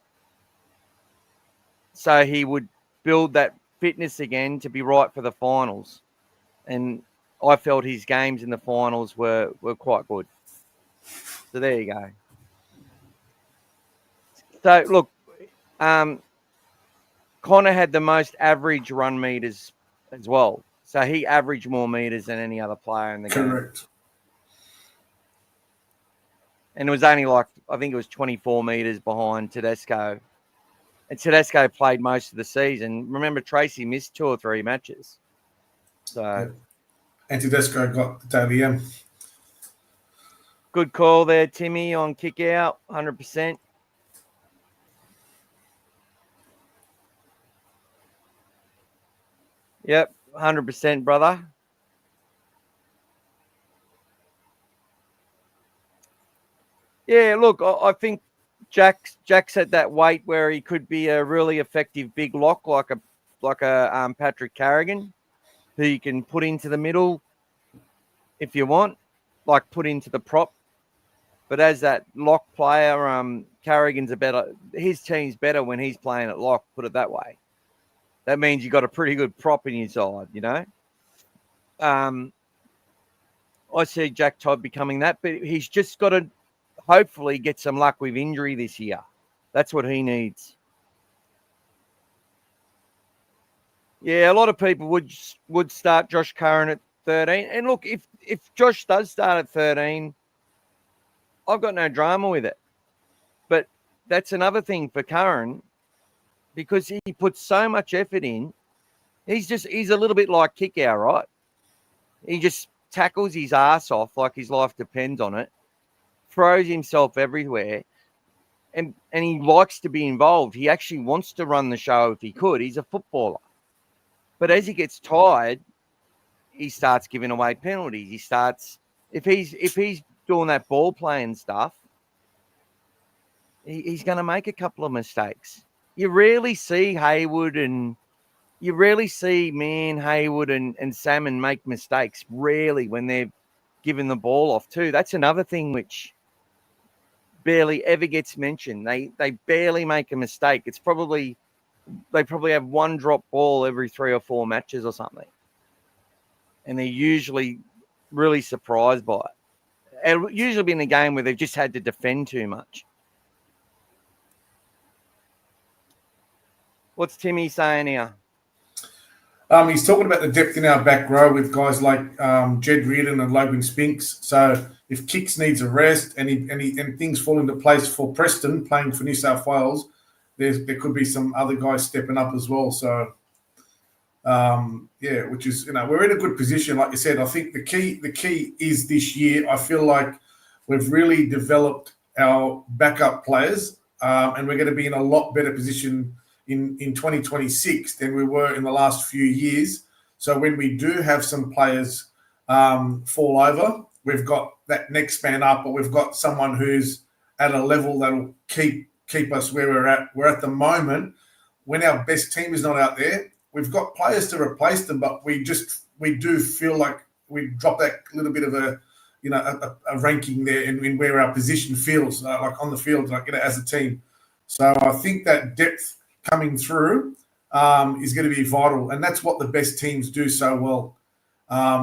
S1: so he would build that fitness again to be right for the finals. And I felt his games in the finals were quite good. So there you go. So look, Connor had the most average run meters as well. So he averaged more meters than any other player in the game.
S2: Correct.
S1: And it was only I think it was 24 meters behind Tedesco. And Tedesco played most of the season. Remember, Tracy missed 2 or 3 matches. So,
S2: yeah. And Tedesco got the daily M.
S1: Good call there, Timmy, on kick out, 100%. Yep, 100%, brother. Yeah, look, I think Jack's at that weight where he could be a really effective big lock, like a Patrick Carrigan, who you can put into the middle if you want, like put into the prop. But as that lock player, Carrigan's his team's better when he's playing at lock, put it that way. That means you got a pretty good prop in your side, you know. I see Jack Todd becoming that, but he's just got to hopefully get some luck with injury this year. That's what he needs. Yeah, a lot of people would start Josh Curran at 13. And look, if Josh does start at 13, I've got no drama with it. But that's another thing for Curran, because he puts so much effort in. He's a little bit like Kikau, right? He just tackles his ass off like his life depends on it, throws himself everywhere, and he likes to be involved. He actually wants to run the show if he could. He's a footballer. But as he gets tired, he starts giving away penalties. He starts, if he's doing that ball playing stuff, he's going to make a couple of mistakes. You rarely see Haywood and Salmon make mistakes. Rarely when they're giving the ball off too. That's another thing which barely ever gets mentioned. They barely make a mistake. They probably have one drop ball every 3 or 4 matches or something. And they're usually really surprised by it. It'll usually be in a game where they've just had to defend too much. What's Timmy saying here?
S2: He's talking about the depth in our back row with guys like Jed Reardon and Logan Spinks. So if Kicks needs a rest and things fall into place for Preston playing for New South Wales, there could be some other guys stepping up as well. So which is, we're in a good position. Like you said, I think the key is this year. I feel like we've really developed our backup players, and we're going to be in a lot better position in 2026 than we were in the last few years. So when we do have some players fall over, we've got that next man up, but we've got someone who's at a level that'll keep us where we're at. We're at the moment, when our best team is not out there, we've got players to replace them, but we do feel like we drop that little bit of a ranking there in where our position feels like on the field, as a team. So I think that depth coming through is going to be vital, and that's what the best teams do so well.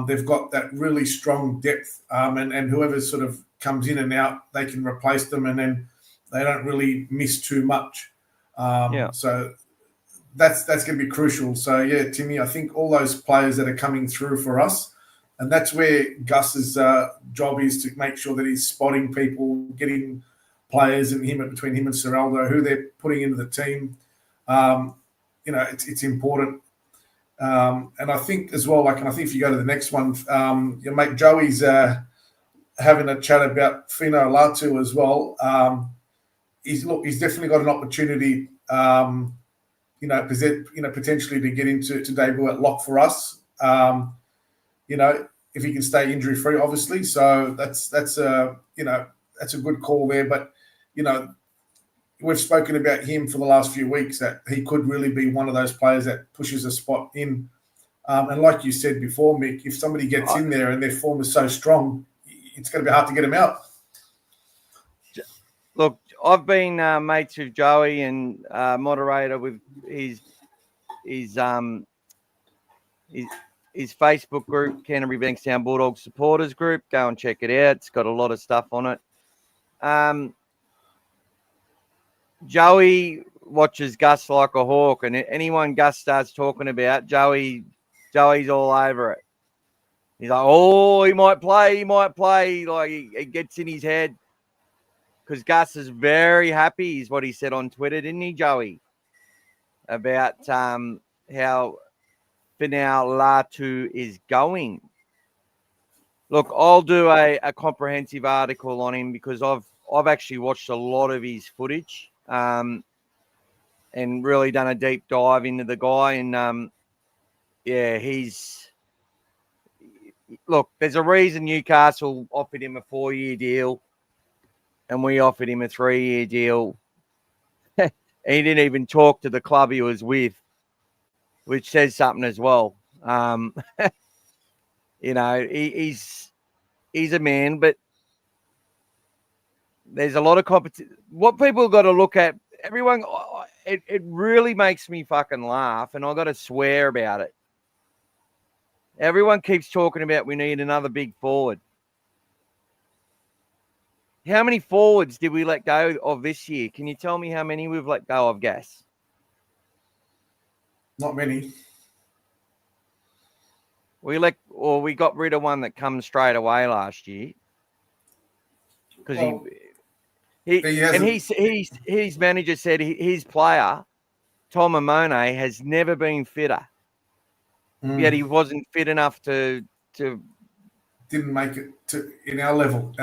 S2: They've got that really strong depth, and whoever sort of comes in and out, they can replace them, and then they don't really miss too much.
S1: Yeah.
S2: So that's going to be crucial. So, yeah, Timmy, I think all those players that are coming through for us, and that's where Gus's job is, to make sure that he's spotting people, getting players and between him and Seraldo, who they're putting into the team. It's important. And I think as well, and I think if you go to the next one, your mate Joey's having a chat about Finau Latu as well. He's definitely got an opportunity, potentially to get into debut at lock for us. If he can stay injury free, obviously. So that's a good call there. But we've spoken about him for the last few weeks, that he could really be one of those players that pushes a spot in. And like you said before, Mick, if somebody gets in there and their form is so strong, it's going to be hard to get them out.
S1: Look, I've been mates with Joey and moderator with his Facebook group, Canterbury Bankstown Bulldogs supporters group. Go and check it out. It's got a lot of stuff on it. Joey watches Gus like a hawk, and anyone Gus starts talking about, Joey's all over it. He's like, oh, he might play. Like, it gets in his head. Because Gus is very happy, is what he said on Twitter, didn't he, Joey? About how Finau Latu is going. Look, I'll do a comprehensive article on him, because I've actually watched a lot of his footage and really done a deep dive into the guy. And, look, there's a reason Newcastle offered him a 4-year deal and we offered him a 3-year deal. He didn't even talk to the club he was with, which says something as well. He's a man, but there's a lot of competition. What people got to look at, everyone, it really makes me fucking laugh, and I got to swear about it. Everyone keeps talking about we need another big forward. How many forwards did we let go of this year? Can you tell me how many we've let go of, Gas?
S2: Not many.
S1: We got rid of one that comes straight away last year. Because his manager said his player, Tom Amone, has never been fitter. Yet he wasn't fit enough to
S2: didn't make it at our level.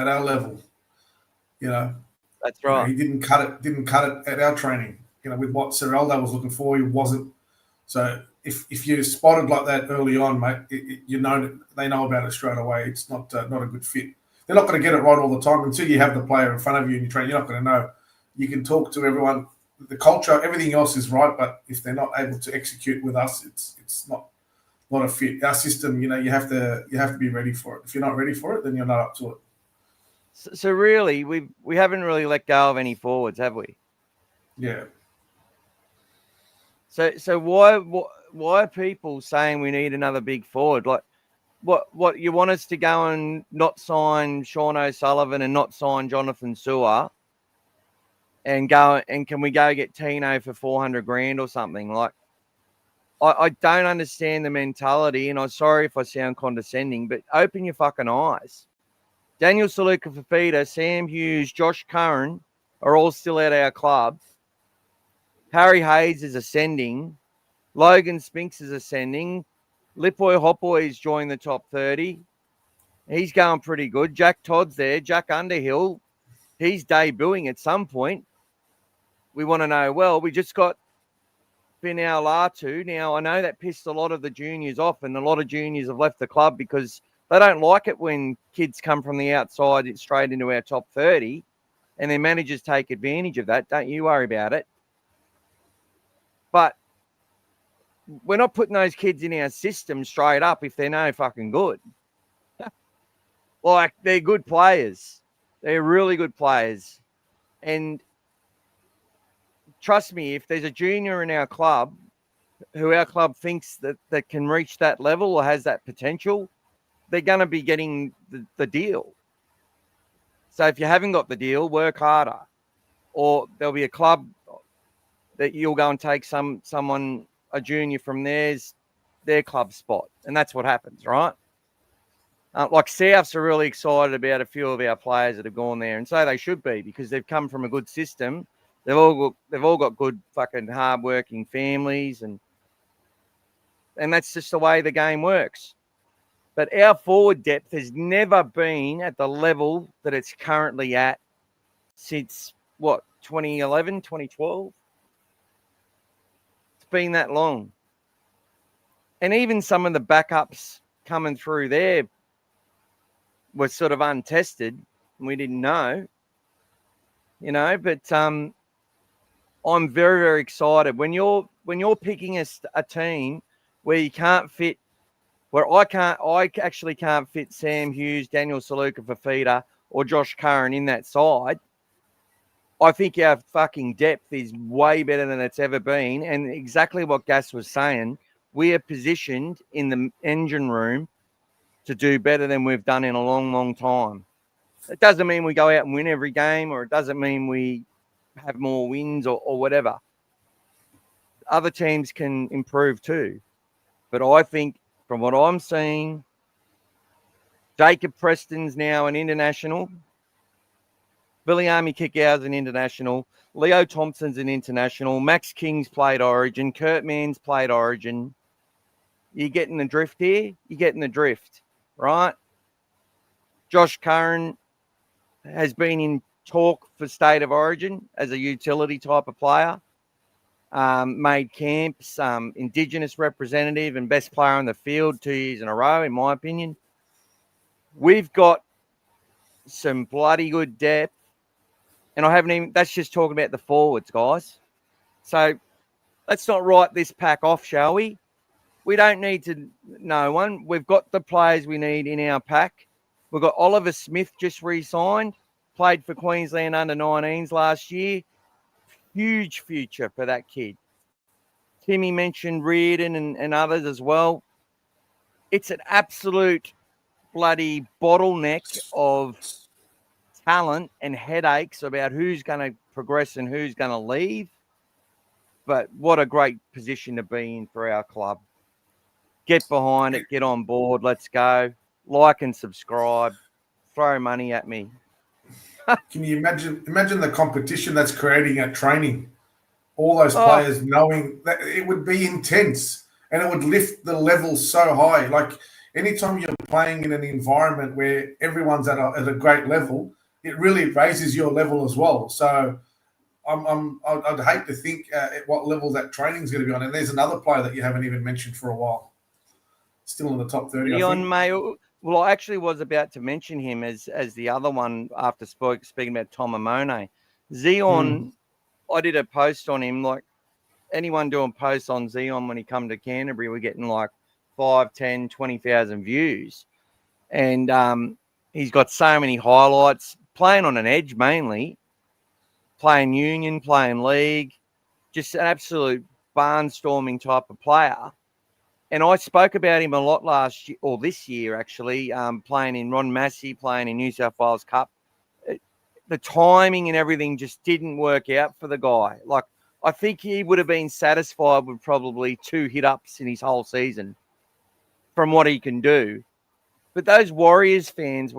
S1: That's right.
S2: He didn't cut it at our training. With what Seraldo was looking for, he wasn't. So if you're spotted like that early on, mate, they know about it straight away. It's not a good fit. They're not going to get it right all the time until you have the player in front of you and you train. You're not going to know. You can talk to everyone. The culture, everything else is right, but if they're not able to execute with us, it's not a fit. Our system, you have to be ready for it. If you're not ready for it, then you're not up to it.
S1: So really, we haven't really let go of any forwards, have we?
S2: Yeah.
S1: So why are people saying we need another big forward? Like, what you want us to go and not sign Sean O'Sullivan and not sign Jonathan Sewer, and can we go get Tino for $400,000 or something? Like, I don't understand the mentality, and I'm sorry if I sound condescending, but open your fucking eyes. Daniel Saluka Fafita, Sam Hughes, Josh Curran are all still at our club. Harry Hayes is ascending. Logan Spinks is ascending. Lipoy Hopboy's joined the top 30. He's going pretty good. Jack Todd's there. Jack Underhill, he's debuting at some point. We want to know, well, we just got Finau Latu. Now, I know that pissed a lot of the juniors off, and a lot of juniors have left the club because they don't like it when kids come from the outside straight into our top 30, and their managers take advantage of that. Don't you worry about it. But we're not putting those kids in our system straight up if they're no fucking good. Like, they're good players. They're really good players. And trust me, if there's a junior in our club who our club thinks that can reach that level or has that potential, they're going to be getting the deal. So if you haven't got the deal, work harder. or there'll be a club that you'll go and take someone, a junior from their club spot. And that's what happens, right? Like Souths are really excited about a few of our players that have gone there, and so they should be, because they've come from a good system. They've all got good fucking hardworking families, and that's just the way the game works. But our forward depth has never been at the level that it's currently at since, 2011, 2012? It's been that long. And even some of the backups coming through there were sort of untested, and we didn't know, but I'm very, very excited. When you're picking a team where you can't fit, where I actually can't fit Sam Hughes, Daniel Saluka Fafita, or Josh Curran in that side, I think our fucking depth is way better than it's ever been. And exactly what Gas was saying, we are positioned in the engine room to do better than we've done in a long, long time. It doesn't mean we go out and win every game, or it doesn't mean we have more wins or whatever. Other teams can improve too. But I think from what I'm seeing, Jacob Preston's now an international. Viliame Kikau's an international. Leo Thompson's an international. Max King's played Origin. Kurt Mann's played Origin. You getting the drift here? You're getting the drift, right? Josh Curran has been in talk for State of Origin as a utility type of player. Made camps, Indigenous representative and best player on the field 2 years in a row, in my opinion. We've got some bloody good depth. And that's just talking about the forwards, guys. So let's not write this pack off, shall we? We don't need to know one. We've got the players we need in our pack. We've got Oliver Smith just re-signed, played for Queensland under-19s last year. Huge future for that kid. Timmy mentioned Reardon and others as well. It's an absolute bloody bottleneck of talent and headaches about who's going to progress and who's going to leave. But what a great position to be in for our club. Get behind it, get on board, let's go. Like and subscribe. Throw money at me.
S2: Can you imagine the competition that's creating at training? All those players knowing that it would be intense and it would lift the level so high. Like anytime you're playing in an environment where everyone's at a great level, it really raises your level as well. So I'd hate to think at what level that training is going to be on. And there's another player that you haven't even mentioned for a while. Still in the top 30.
S1: Leon May. Well, I actually was about to mention him as the other one after speaking about Tom Amone. Zion, I did a post on him. Like anyone doing posts on Zion when he come to Canterbury, we're getting like 5, 10, 20,000 views. And he's got so many highlights, playing on an edge mainly, playing union, playing league, just an absolute barnstorming type of player. And I spoke about him a lot last year, or this year actually, playing in Ron Massey, playing in New South Wales Cup. The timing and everything just didn't work out for the guy. Like, I think he would have been satisfied with probably 2 hit-ups in his whole season from what he can do. But those Warriors fans,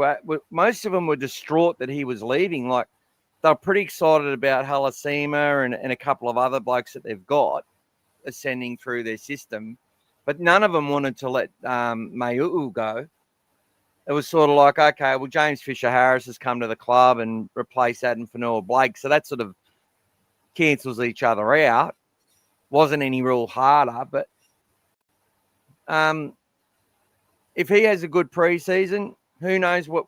S1: most of them were distraught that he was leaving. Like, they're pretty excited about Halasima and a couple of other blokes that they've got ascending through their system. But none of them wanted to let Mayu'u go. It was sort of like, okay, well, James Fisher-Harris has come to the club and replaced Adam Fanua-Blake. So that sort of cancels each other out. Wasn't any real harder. But if he has a good preseason, who knows what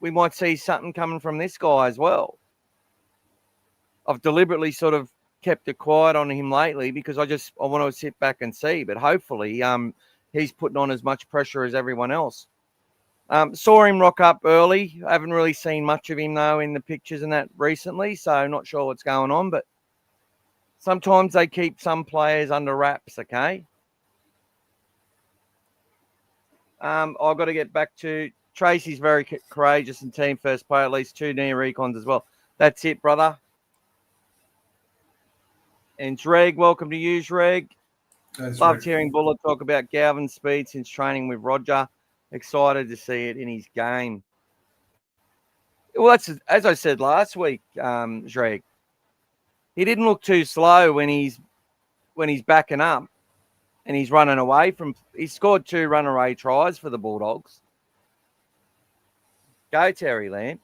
S1: we might see something coming from this guy as well. I've deliberately sort of kept it quiet on him lately because I want to sit back and see. But hopefully he's putting on as much pressure as everyone else. Saw him rock up early. I haven't really seen much of him, though, in the pictures and that recently, so not sure what's going on. But sometimes they keep some players under wraps, okay? I've got to get back to Tracy's very courageous and team first player, at least 2 near recons as well. That's it, brother. And Dreg, welcome to you, Dreg.
S2: That's
S1: Loved
S2: right.
S1: hearing Buller talk about Galvin's speed since training with Roger. Excited to see it in his game. Well, that's as I said last week, Dreg. He didn't look too slow when he's backing up and he's running away from. He scored 2 runaway tries for the Bulldogs. Go, Terry Lamb.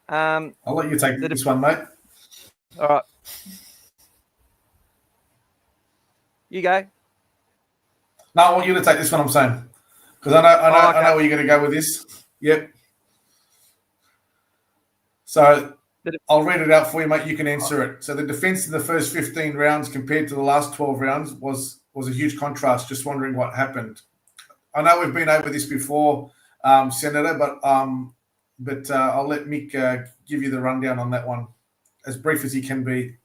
S2: I'll let you take this one, mate.
S1: All right. You go.
S2: No, I want you to take this one, I'm saying. Because I know where you're going to go with this. Yep. So I'll read it out for you, mate. You can answer it. So the defence in the first 15 rounds compared to the last 12 rounds was a huge contrast. Just wondering what happened. I know we've been over this before, Senator, but I'll let Mick give you the rundown on that one, as brief as he can be.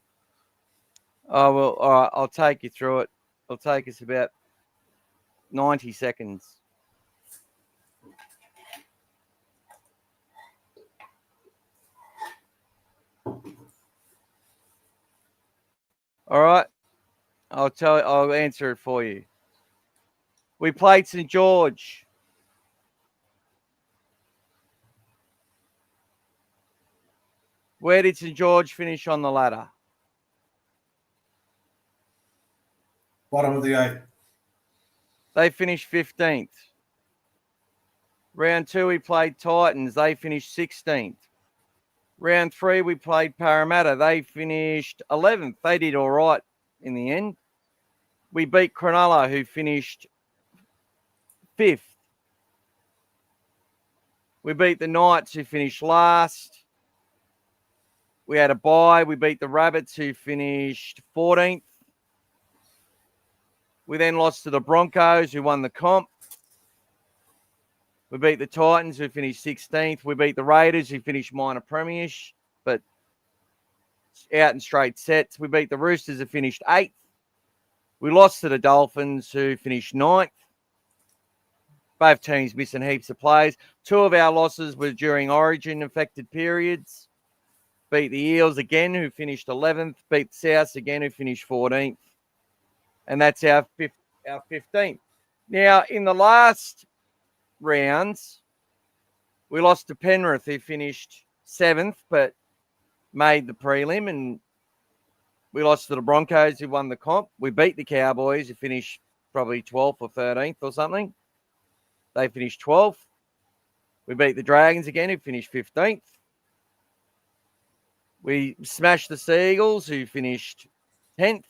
S1: Oh, well, all right. I'll take you through it. It'll take us about 90 seconds. All right. I'll answer it for you. We played St. George. Where did St. George finish on the ladder?
S2: Bottom of the 8.
S1: They finished 15th. Round 2, we played Titans. They finished 16th. Round 3, we played Parramatta. They finished 11th. They did all right in the end. We beat Cronulla, who finished 5th. We beat the Knights, who finished last. We had a bye. We beat the Rabbits, who finished 14th. We then lost to the Broncos, who won the comp. We beat the Titans, who finished 16th. We beat the Raiders, who finished minor premiers, but out in straight sets. We beat the Roosters, who finished 8th. We lost to the Dolphins, who finished 9th. Both teams missing heaps of players. 2 of our losses were during origin-affected periods. Beat the Eels again, who finished 11th. Beat the Souths again, who finished 14th. And that's our 15th. Now, in the last rounds, we lost to Penrith, who finished 7th, but made the prelim, and we lost to the Broncos, who won the comp. We beat the Cowboys, who finished probably 12th or 13th or something. They finished 12th. We beat the Dragons again, who finished 15th. We smashed the Seagulls, who finished 10th.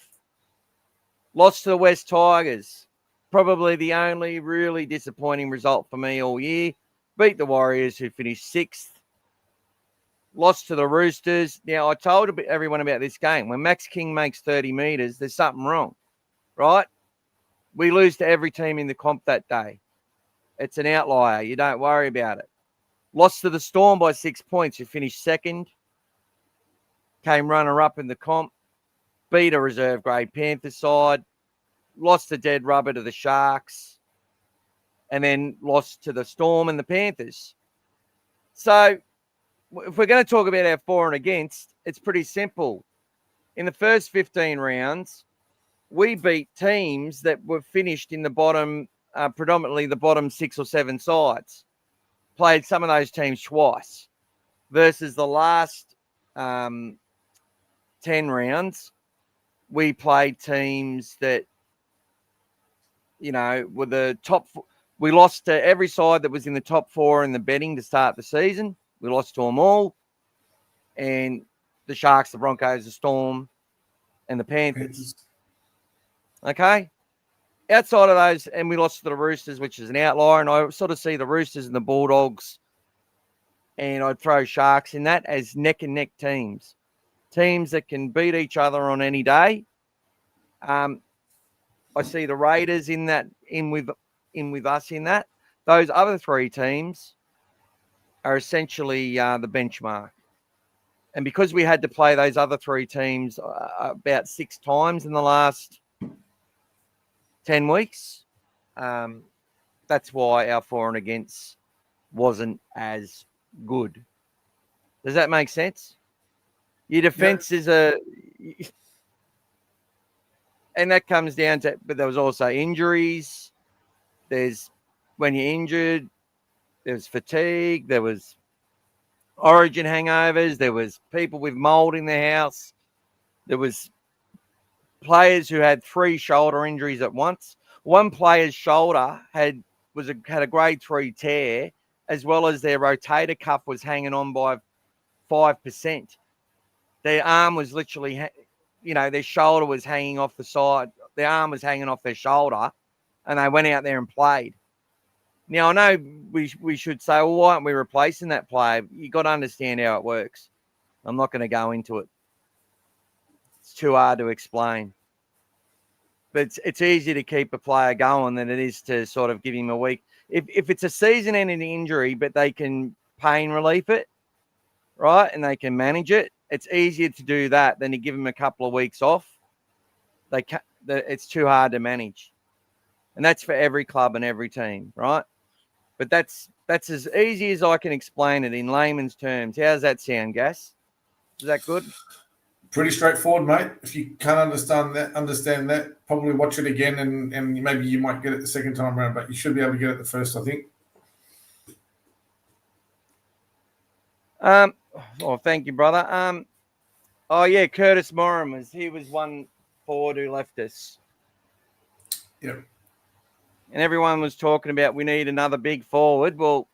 S1: Lost to the West Tigers. Probably the only really disappointing result for me all year. Beat the Warriors, who finished 6th. Lost to the Roosters. Now, I told everyone about this game. When Max King makes 30 metres, there's something wrong, right? We lose to every team in the comp that day. It's an outlier. You don't worry about it. Lost to the Storm by 6 points, who finished 2nd. Came runner-up in the comp. Beat a reserve-grade Panthers side. Lost a dead rubber to the Sharks. And then lost to the Storm and the Panthers. So, if we're going to talk about our for and against, it's pretty simple. In the first 15 rounds, we beat teams that were finished in the bottom, predominantly the bottom 6 or 7 sides. Played some of those teams twice. Versus the last 10 rounds, we played teams that, you know, were the top. We lost to every side that was in the top 4 in the betting to start the season. We lost to them all. And the Sharks, the Broncos, the Storm, and the Panthers. Okay? Outside of those, and we lost to the Roosters, which is an outlier. And I sort of see the Roosters and the Bulldogs, and I'd throw Sharks in that as neck and neck teams. Teams that can beat each other on any day. I see the Raiders in with us in that. Those other 3 teams are essentially the benchmark. And because we had to play those other 3 teams about 6 times in the last 10 weeks, that's why our for and against wasn't as good. Does that make sense? Your defense is and that comes down to, but there was also injuries. There's when you're injured, there's fatigue, there was origin hangovers, there was people with mold in their house, there was players who had 3 shoulder injuries at once. One player's shoulder had a grade 3 tear, as well as their rotator cuff was hanging on by 5%. Their arm was literally, their shoulder was hanging off the side. Their arm was hanging off their shoulder, and they went out there and played. Now, I know we should say, well, why aren't we replacing that player? You got to understand how it works. I'm not going to go into it. It's too hard to explain. But it's easier to keep a player going than it is to sort of give him a week. If it's a season-ending injury, but they can pain relief it, right, and they can manage it, it's easier to do that than to give him a couple of weeks off. It's too hard to manage. And that's for every club and every team, right? But that's as easy as I can explain it in layman's terms. How's that sound, Gas? Is that good?
S2: Pretty straightforward, mate. If you can't understand that, probably watch it again and maybe you might get it the second time around, but you should be able to get it the first, I think.
S1: Thank you, brother. Curtis Moran was one forward who left us.
S2: Yep.
S1: And everyone was talking about we need another big forward. Well,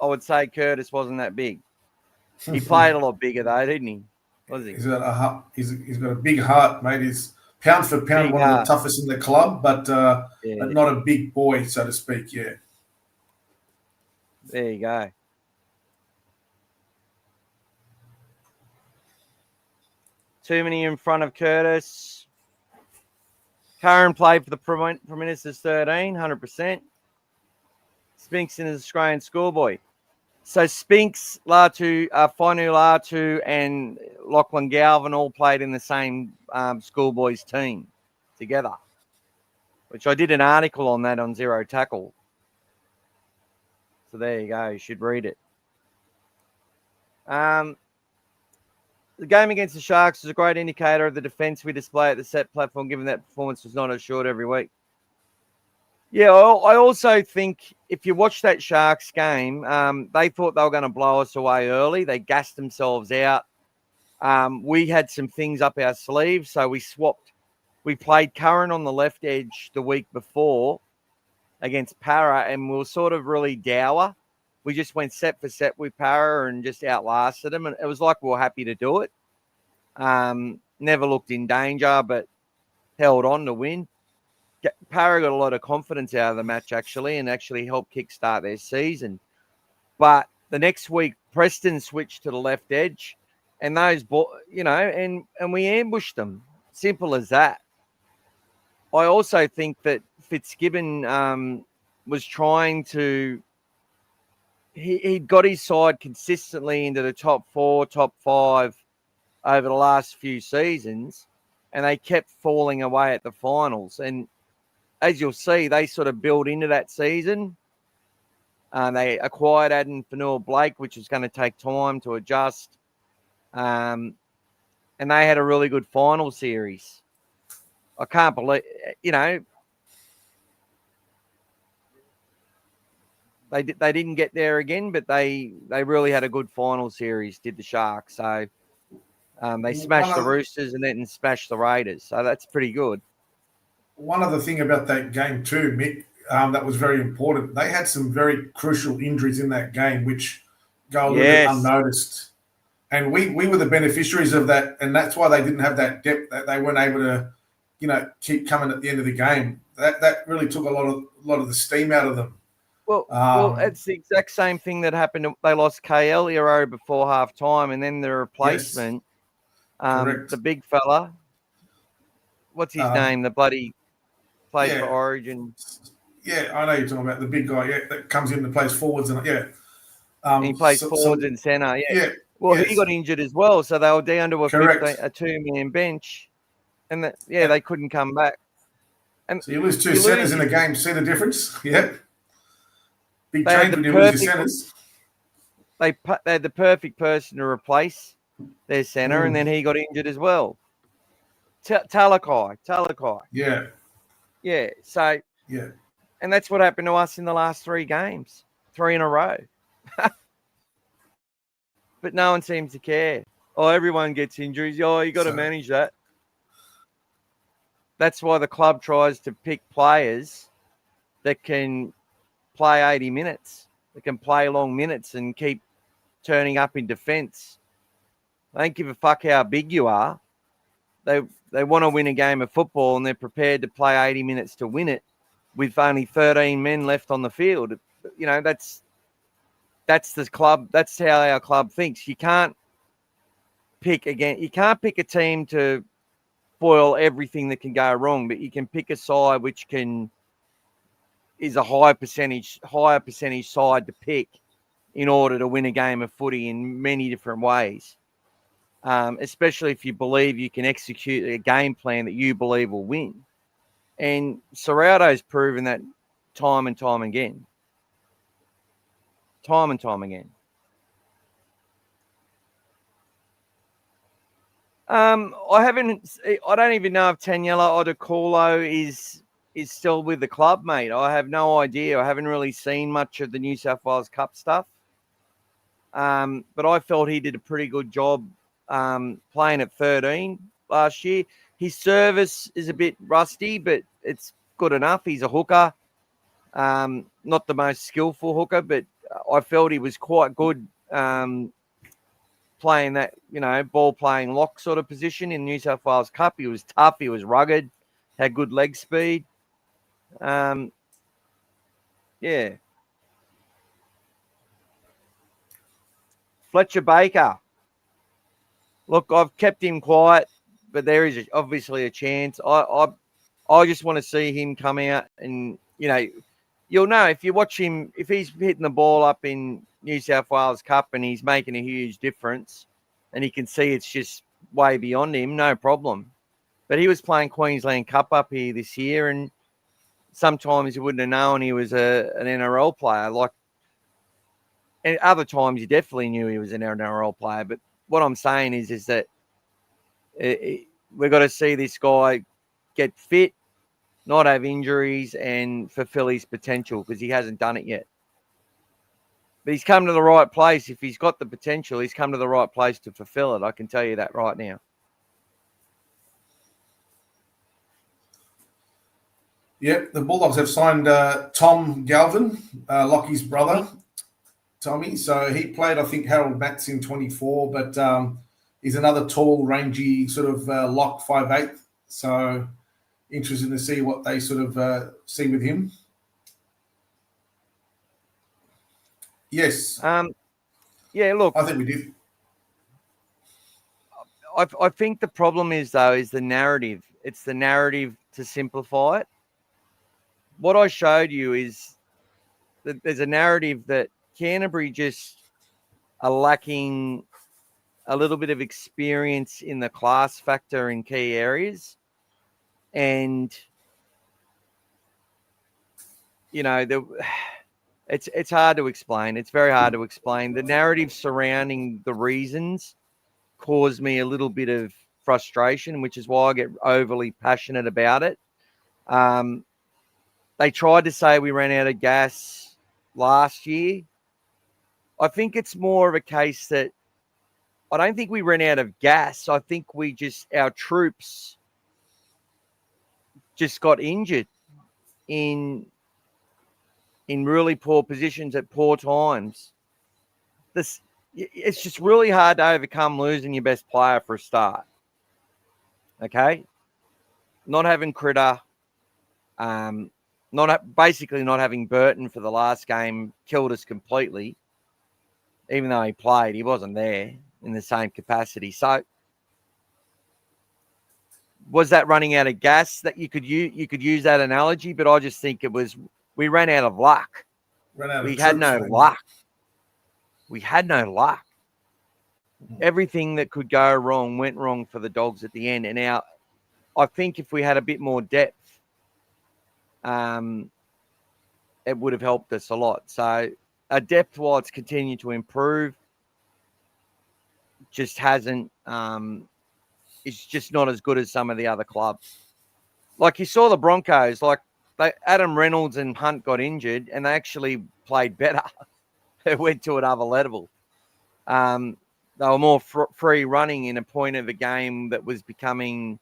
S1: I would say Curtis wasn't that big. He played a lot bigger though, didn't he? Was he?
S2: He's got a big heart, mate. He's pound for pound one of the toughest in the club, but not a big boy, so to speak. Yeah.
S1: There you go. Too many in front of Curtis. Curran played for the Premier's 13, 100%. Spinks in his Australian schoolboy. So Spinks, Finau Latu, and Lachlan Galvin all played in the same schoolboys team together, which I did an article on that on Zero Tackle. So there you go. You should read it. The game against the Sharks is a great indicator of the defence we display at the set platform, given that performance was not assured every week. Yeah, I also think if you watch that Sharks game, they thought they were going to blow us away early. They gassed themselves out. We had some things up our sleeves, so we swapped. We played Curran on the left edge the week before against Para, and we were sort of really dour. We just went set for set with Para and just outlasted them, and it was like we were happy to do it. Never looked in danger, but held on to win. Para got a lot of confidence out of the match, actually, and actually helped kickstart their season. But the next week, Preston switched to the left edge, and those, and we ambushed them. Simple as that. I also think that Fitzgibbon was trying to. He got his side consistently into the top 4, top 5 over the last few seasons, and they kept falling away at the finals. And as you'll see, they sort of built into that season. They acquired Adam Fanua-Blake, which is going to take time to adjust. And they had a really good final series. I can't believe, they didn't get there again, but they really had a good final series, did the Sharks. So they smashed the Roosters and then smashed the Raiders. So that's pretty good.
S2: One other thing about that game too, Mick, that was very important. They had some very crucial injuries in that game, which go a little bit unnoticed. And we were the beneficiaries of that, and that's why they didn't have that depth, that they weren't able to, keep coming at the end of the game. That really took a lot of the steam out of them.
S1: Well, it's the exact same thing that happened. They lost KL Hero before half time, and then the replacement, the big fella, what's his name? The bloody plays for Origin.
S2: Yeah, I know you're talking about the big guy. Yeah, that comes in and plays forwards and
S1: he plays forwards and centre. Yeah. Well, he got injured as well, so they were down to a 2-man bench, and they couldn't come back. And
S2: so you lose two centres in a game. See the difference? Yep. Big change when you lose your centres.
S1: They had the perfect person to replace their centre, and then he got injured as well. Talakai.
S2: Yeah.
S1: Yeah. So,
S2: Yeah.
S1: and that's what happened to us in the last 3 games, 3 in a row. But no one seems to care. Oh, everyone gets injuries. Oh, you got to manage that. That's why the club tries to pick players that can play 80 minutes, that can play long minutes and keep turning up in defence. They don't give a fuck how big you are. They want to win a game of football, and they're prepared to play 80 minutes to win it with only 13 men left on the field. You know, that's the club. That's how our club thinks. You can't pick a team to spoil everything that can go wrong, but you can pick a side which is a higher percentage side to pick in order to win a game of footy in many different ways. Especially if you believe you can execute a game plan that you believe will win. And Serrato's proven that time and time again. Time and time again. I don't even know if Taniela Odukulo is still with the club, mate. I have no idea. I haven't really seen much of the New South Wales Cup stuff. But I felt he did a pretty good job playing at 13 last year. His service is a bit rusty, but it's good enough. He's a hooker. Not the most skillful hooker, but I felt he was quite good playing that, ball-playing lock sort of position in New South Wales Cup. He was tough. He was rugged. Had good leg speed. Yeah. Fletcher Baker. Look, I've kept him quiet, but there is obviously a chance. I just want to see him come out and, you'll know if you watch him, if he's hitting the ball up in New South Wales Cup and he's making a huge difference and you can see it's just way beyond him, no problem. But he was playing Queensland Cup up here this year, and sometimes you wouldn't have known he was an NRL player. And other times you definitely knew he was an NRL player. But what I'm saying is that we've got to see this guy get fit, not have injuries, and fulfill his potential, because he hasn't done it yet. But he's come to the right place. If he's got the potential, he's come to the right place to fulfill it. I can tell you that right now.
S2: Yep, the Bulldogs have signed Tom Galvin, Lockie's brother, Tommy. So he played, I think, Harold Batts in 24, but he's another tall, rangy sort of lock 5'8". So interested to see what they sort of see with him. Yes.
S1: Yeah, look.
S2: I think we did.
S1: I think the problem is the narrative. It's the narrative to simplify it. What I showed you is that there's a narrative that Canterbury just are lacking a little bit of experience in the class factor in key areas. And, it's hard to explain. It's very hard to explain. The narrative surrounding the reasons caused me a little bit of frustration, which is why I get overly passionate about it. They tried to say we ran out of gas last year. I think it's more of a case that I don't think we ran out of gas. I think our troops just got injured in really poor positions at poor times. It's just really hard to overcome losing your best player for a start. Okay? Not having Critter, basically not having Burton for the last game killed us completely. Even though he played, he wasn't there in the same capacity. So was that running out of gas? That you could use that analogy, but I just think it was we ran out of luck. We had no luck. We had no luck. Everything that could go wrong went wrong for the Dogs at the end. And now I think if we had a bit more depth, it would have helped us a lot. So depth-wise, continue to improve. just hasn't. It's just not as good as some of the other clubs. Like you saw the Broncos, Adam Reynolds and Hunt got injured, and they actually played better. It went to another level. They were more free running in a point of the game that was becoming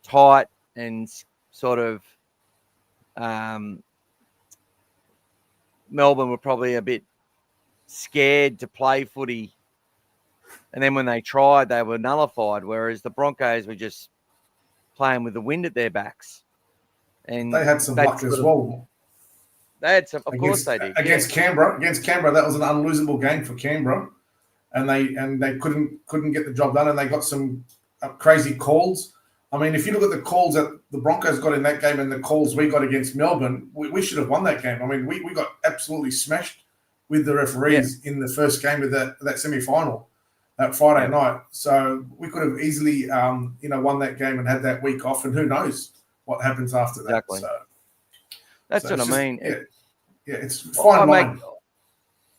S1: tight and sort of. Melbourne were probably a bit scared to play footy, and then when they tried, they were nullified. Whereas the Broncos were just playing with the wind at their backs, and
S2: they had some luck as well.
S1: They had some, of course, they did
S2: against Canberra. Against Canberra, that was an unlosable game for Canberra, and they couldn't get the job done, and they got some crazy calls. I mean, if you look at the calls that the Broncos got in that game and the calls we got against Melbourne, we should have won that game. I mean, we got absolutely smashed with the referees in the first game of that semi-final that Friday night. So we could have easily, won that game and had that week off. And who knows what happens after that.
S1: Exactly.
S2: So,
S1: that's what I mean.
S2: It's fine line.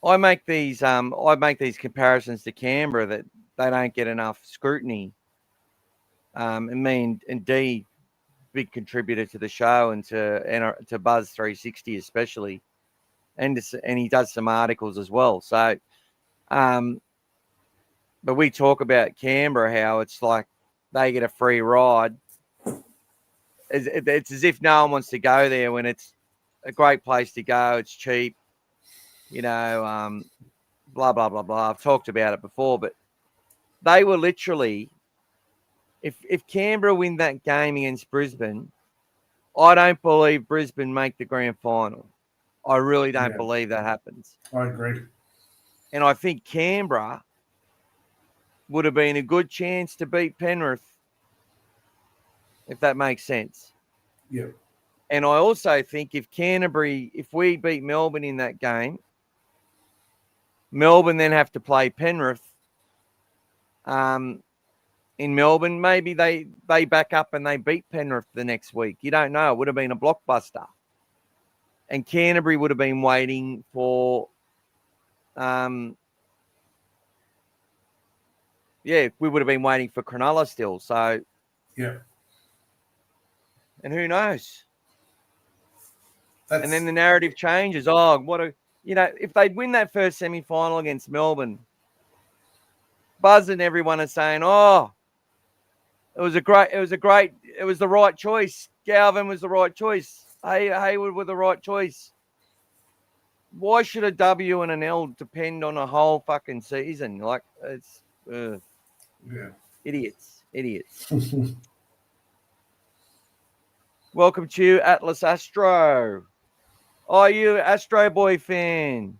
S1: I make these comparisons to Canberra that they don't get enough scrutiny. And D, big contributor to the show and to Buzz 360 especially, and he does some articles as well. So, but we talk about Canberra, how it's like they get a free ride. It's as if no one wants to go there when it's a great place to go. It's cheap, blah blah blah blah. I've talked about it before, but they were literally. If Canberra win that game against Brisbane, I don't believe Brisbane make the grand final. I really don't believe that happens.
S2: I agree.
S1: And I think Canberra would have been a good chance to beat Penrith, if that makes sense.
S2: Yeah.
S1: And I also think if we beat Melbourne in that game, Melbourne then have to play Penrith. In Melbourne, maybe they back up and they beat Penrith the next week. You don't know. It would have been a blockbuster. And Canterbury would have been waiting for, we would have been waiting for Cronulla still. So,
S2: yeah.
S1: And who knows? And then the narrative changes. If they'd win that first semi-final against Melbourne, Buzz and everyone are saying, it was the right choice. Galvin was the right choice. Hayward was the right choice. Why should a W and an L depend on a whole fucking season? Like, it's idiots. Welcome to Atlas Astro. Are you an Astro Boy fan?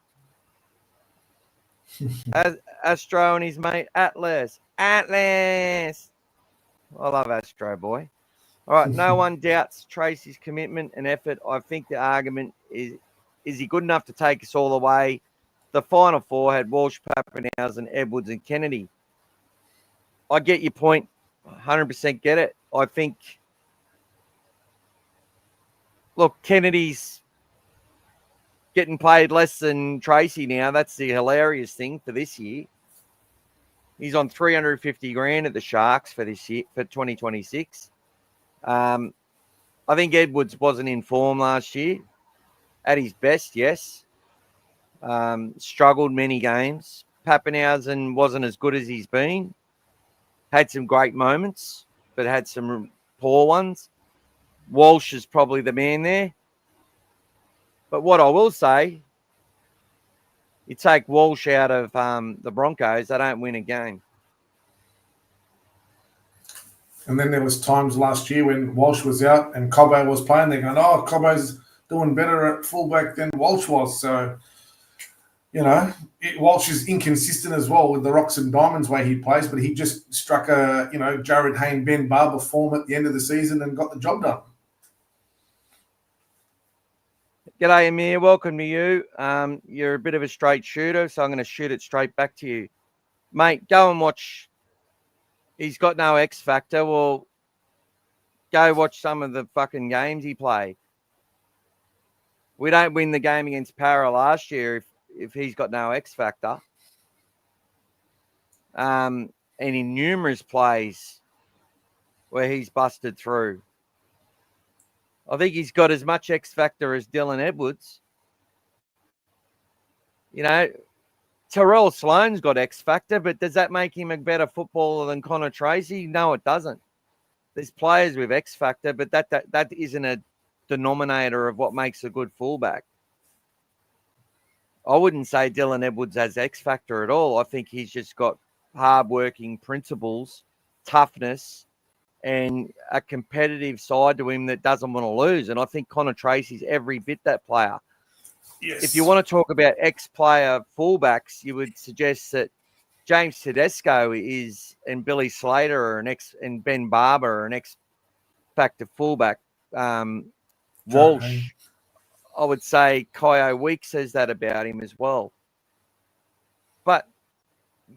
S1: Astro and his mate Atlas. I love Astro Boy. All right, no one doubts Tracy's commitment and effort. I think the argument is he good enough to take us all the way? The Final Four had Walsh, Pappenhausen, Edwards, and Kennedy. I get your point. 100% get it. I think, look, Kennedy's getting paid less than Tracy now. That's the hilarious thing for this year. He's on $350,000 at the Sharks for this year, for 2026. I think Edwards wasn't in form last year. At his best, yes. Struggled many games. Pappenhausen wasn't as good as he's been. Had some great moments, but had some poor ones. Walsh is probably the man there. But what I will say, you take Walsh out of the Broncos, they don't win a game.
S2: And then there was times last year when Walsh was out and Cobbo was playing. They're going, Cobbo's doing better at fullback than Walsh was. So, Walsh is inconsistent as well with the Rocks and Diamonds way he plays, but he just struck a, Jared Hayne, Ben Barber form at the end of the season and got the job done.
S1: G'day, Amir. Welcome to you. You're a bit of a straight shooter, so I'm going to shoot it straight back to you. Mate, go and watch. He's got no X factor. Well, go watch some of the fucking games he played. We don't win the game against Para last year if he's got no X factor. And and in numerous plays where he's busted through. I think he's got as much X factor as Dylan Edwards. You know, Terrell Sloan's got X factor, but does that make him a better footballer than Connor Tracy? No, it doesn't. There's players with X factor, but that isn't a denominator of what makes a good fullback. I wouldn't say Dylan Edwards has X factor at all. I think he's just got hard-working principles, toughness, and a competitive side to him that doesn't want to lose. And I think Connor Tracy's every bit that player.
S2: Yes.
S1: If you want to talk about ex-player fullbacks, you would suggest that James Tedesco is, and Billy Slater are and Ben Barber are an X-factor fullback. Walsh, I would say Kyo Week says that about him as well. But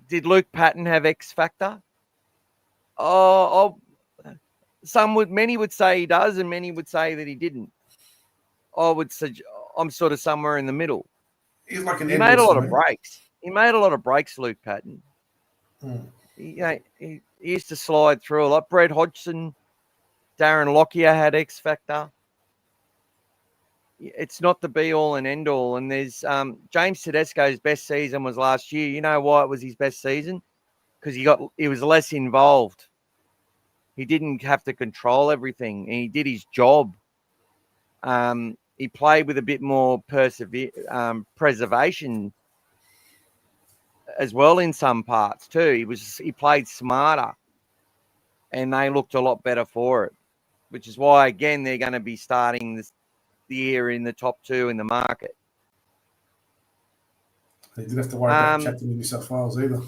S1: did Luke Patton have X factor? Many would say he does, and many would say that he didn't. I'm sort of somewhere in the middle.
S2: He's like
S1: he made a lot of breaks. He made a lot of breaks, Luke Patton. He used to slide through a lot. Brett Hodgson, Darren Lockyer had X factor. It's not the be all and end all. And there's James Tedesco's best season was last year. You know why it was his best season? Because he was less involved. He didn't have to control everything, and he did his job. He played with a bit more preservation as well in some parts too. He played smarter, and they looked a lot better for it, which is why again they're going to be starting the year in the top 2 in the market.
S2: They didn't have to worry about Captain New South Wales either.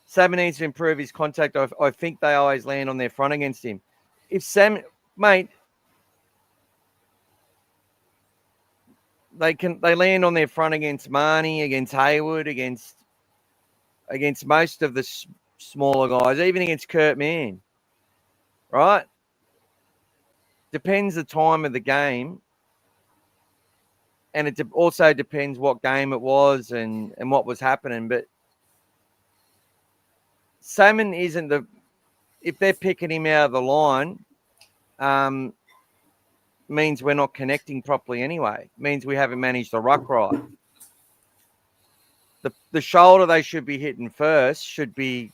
S1: Sam needs to improve his contact. I think they always land on their front against him. If Sam, mate, they land on their front against Marnie, against Hayward, against most of the smaller guys, even against Kurt Mann, right? Depends the time of the game. And it also depends what game it was and what was happening. But Salmon isn't if they're picking him out of the line, means we're not connecting properly anyway. Means we haven't managed the ruck right. The shoulder they should be hitting first should be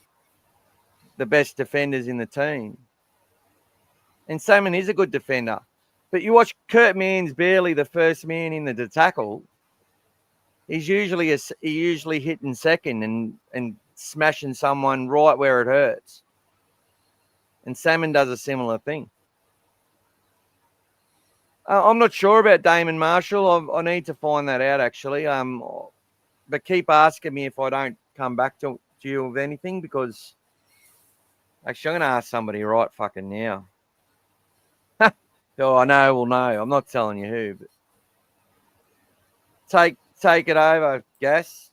S1: the best defenders in the team. And Salmon is a good defender. But you watch Kurt Mann's barely the first man in the tackle. He's usually hitting second and smashing someone right where it hurts. And Salmon does a similar thing. I'm not sure about Damon Marshall. I need to find that out actually. But keep asking me if I don't come back to you with anything, because actually I'm going to ask somebody right fucking now. Oh, I know. Well, no, I'm not telling you who. But take it over, Gas.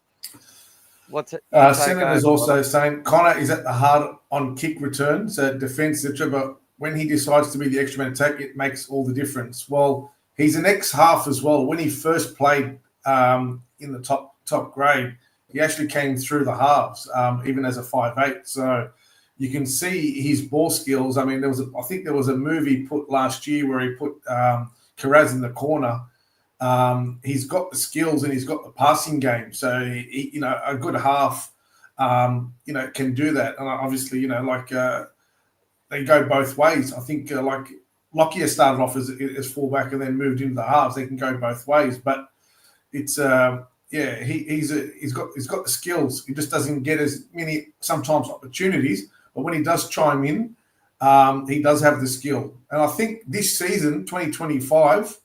S1: What's it?
S2: Senator's also saying Connor is at the heart on kick returns, defense, etc. But when he decides to be the extra man attack, it makes all the difference. Well, he's an ex-half as well. When he first played in the top grade, he actually came through the halves, even as a 5'8". So you can see his ball skills. I mean, I think there was a movie put last year where he put Carraz in the corner. He's got the skills and he's got the passing game. So, a good half, can do that. And obviously, they go both ways. I think Lockyer started off as fullback and then moved into the halves. They can go both ways. But it's he's got the skills. He just doesn't get as many sometimes opportunities. But when he does chime in, he does have the skill. And I think this season, 2025,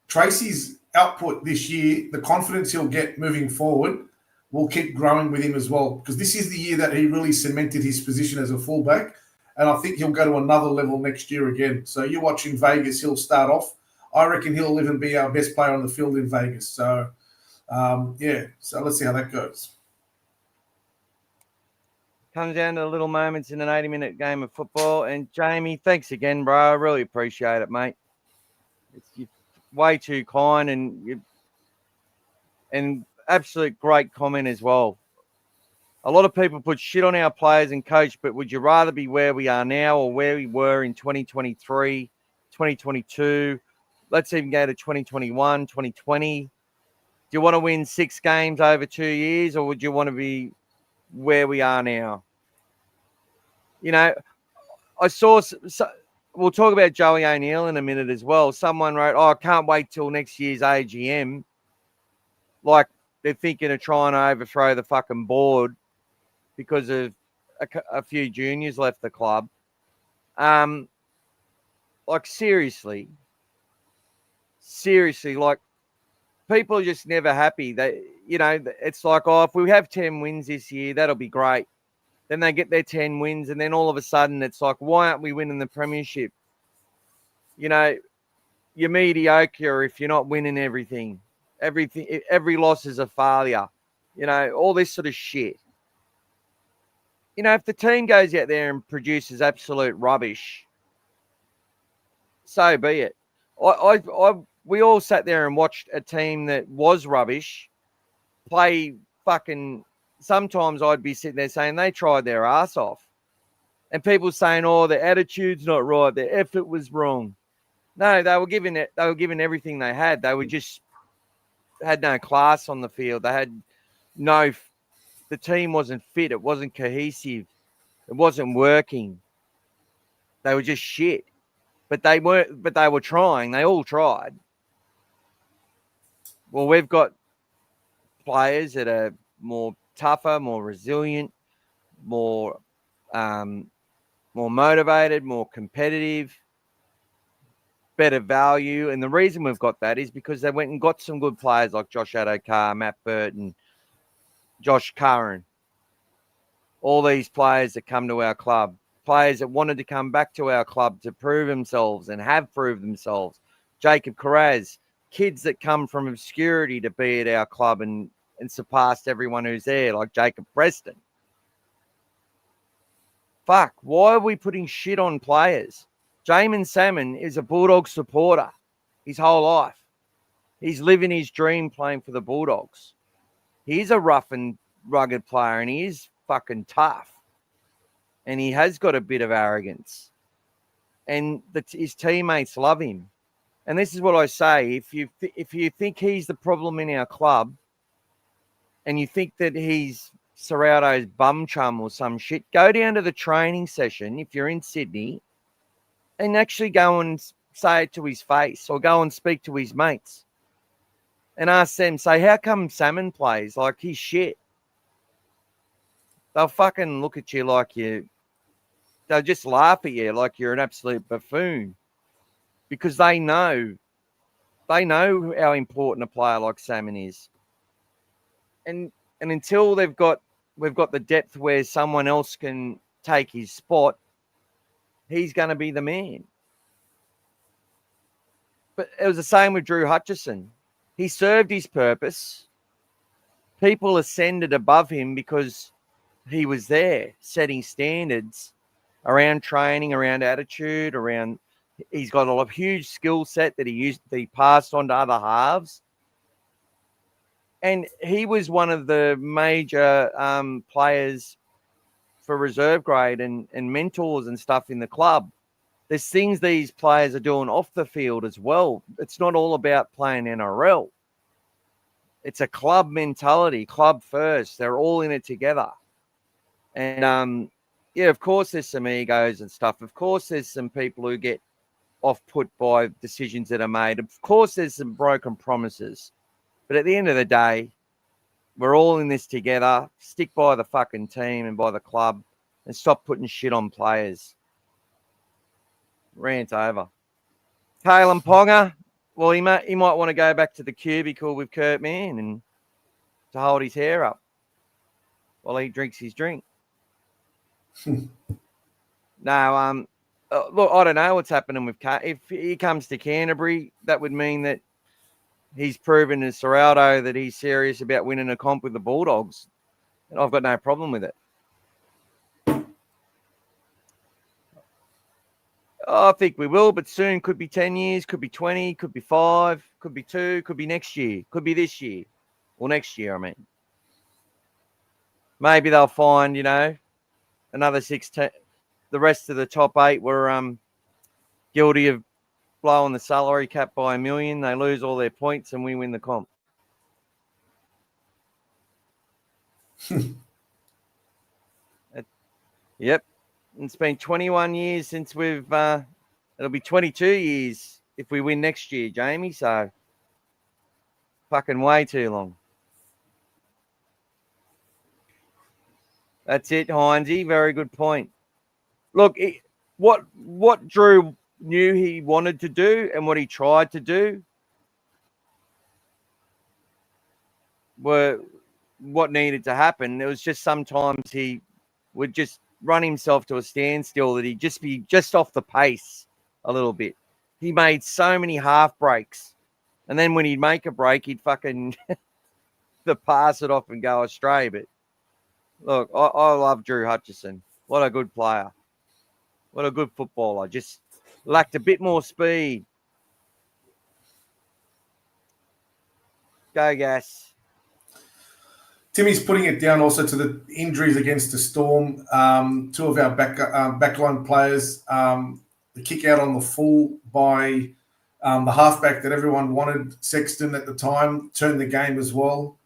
S2: Tracy's output this year, the confidence he'll get moving forward, will keep growing with him as well. Because this is the year that he really cemented his position as a fullback. And I think he'll go to another level next year again. So you watch in Vegas, he'll start off. I reckon he'll even be our best player on the field in Vegas. So, so let's see how that goes.
S1: Comes down to the little moments in an 80-minute game of football. And Jamie, thanks again, bro. I really appreciate it, mate. You're way too kind and absolute great comment as well. A lot of people put shit on our players and coach, but would you rather be where we are now or where we were in 2023, 2022? Let's even go to 2021, 2020. Do you want to win 6 games over 2 years, or would you want to be where we are now? You know, I saw, we'll talk about Joey O'Neill in a minute as well. Someone wrote, I can't wait till next year's AGM. Like they're thinking of trying to overthrow the fucking board because of a few juniors left the club. Like seriously, like people are just never happy. It's like, if we have 10 wins this year, that'll be great. Then they get their 10 wins, and then all of a sudden it's like, why aren't we winning the premiership? You're mediocre if you're not winning everything. Every loss is a failure. All this sort of shit. If the team goes out there and produces absolute rubbish, so be it. We all sat there and watched a team that was rubbish play fucking. Sometimes I'd be sitting there saying they tried their ass off, and people saying, "Oh, the attitude's not right, the effort was wrong." No, they were giving it. They were giving everything they had. They were just had no class on the field. They had no. The team wasn't fit. It wasn't cohesive. It wasn't working. They were just shit. But they weren't. But they were trying. They all tried. Well, we've got players that are more tougher, more resilient, more motivated, more competitive, better value. And the reason we've got that is because they went and got some good players like Josh Adokar, Matt Burton, Josh Curran. All these players that come to our club, players that wanted to come back to our club to prove themselves and have proved themselves. Jacob Carraz, kids that come from obscurity to be at our club and surpassed everyone who's there, like Jacob Preston. Fuck, why are we putting shit on players? Jamin Salmon is a Bulldog supporter his whole life. He's living his dream playing for the Bulldogs. He's a rough and rugged player, and he is fucking tough. And he has got a bit of arrogance. And his teammates love him. And this is what I say. If you think he's the problem in our club, and you think that he's Serrato's bum chum or some shit, go down to the training session if you're in Sydney and actually go and say it to his face, or go and speak to his mates and ask them, say, how come Salmon plays like he's shit? They'll fucking look at you like they'll just laugh at you like you're an absolute buffoon, because they know how important a player like Salmon is. And until we've got the depth where someone else can take his spot, he's going to be the man. But it was the same with Drew Hutchison. He served his purpose. People ascended above him because he was there setting standards around training, around attitude, around. He's got a huge skill set that he passed on to other halves. And he was one of the major players for reserve grade and mentors and stuff in the club. There's things these players are doing off the field as well. It's not all about playing NRL. It's a club mentality, club first. They're all in it together. And, of course there's some egos and stuff. Of course there's some people who get off-put by decisions that are made. Of course there's some broken promises. But at the end of the day, we're all in this together. Stick by the fucking team and by the club and stop putting shit on players. Rant over. Kalen Ponga, well, he might want to go back to the cubicle with Kurt Mann and to hold his hair up while he drinks his drink. No, look, I don't know what's happening with if he comes to Canterbury, that would mean that he's proven to Serrato that he's serious about winning a comp with the Bulldogs. And I've got no problem with it. I think we will, but soon. Could be 10 years, could be 20, could be 5, could be 2, could be next year, could be this year. Or next year, I mean. maybe they'll find, another 16. The rest of the top 8 were guilty of blowing the salary cap by $1 million. They lose all their points and we win the comp. Yep. It's been 21 years since we've it'll be 22 years if we win next year, Jamie. So fucking way too long. That's it, Heinzie. Very good point. Look, what Drew knew he wanted to do and what he tried to do were what needed to happen. It was just sometimes he would just run himself to a standstill, that he'd just be just off the pace a little bit. He made so many half breaks. And then when he'd make a break, he'd fucking pass it off and go astray. But look, I love Drew Hutchison. What a good player. What a good footballer. Just lacked a bit more speed. Go, Gas.
S2: Timmy's putting it down also to the injuries against the Storm. Two of our backline players, the kick out on the full by the halfback that everyone wanted, Sexton at the time, turned the game as well.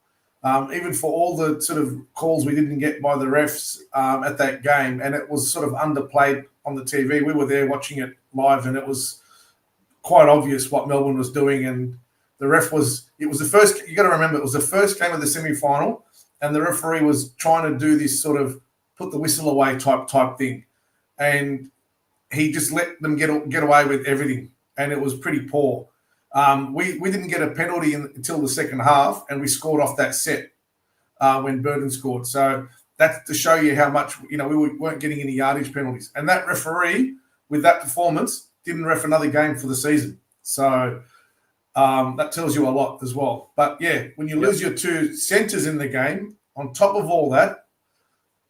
S2: Even for all the sort of calls we didn't get by the refs at that game, and it was sort of underplayed on the TV. We were there watching it live, and it was quite obvious what Melbourne was doing. And the ref it was the first, you got to remember, it was the first game of the semi-final, and the referee was trying to do this sort of put the whistle away type thing. And he just let them get away with everything, and it was pretty poor. We didn't get a penalty until the second half, and we scored off that set when Burton scored. So that's to show you how much, we weren't getting any yardage penalties. And that referee, with that performance, didn't ref another game for the season. So that tells you a lot as well. But, yeah, when you lose your two centres in the game, on top of all that,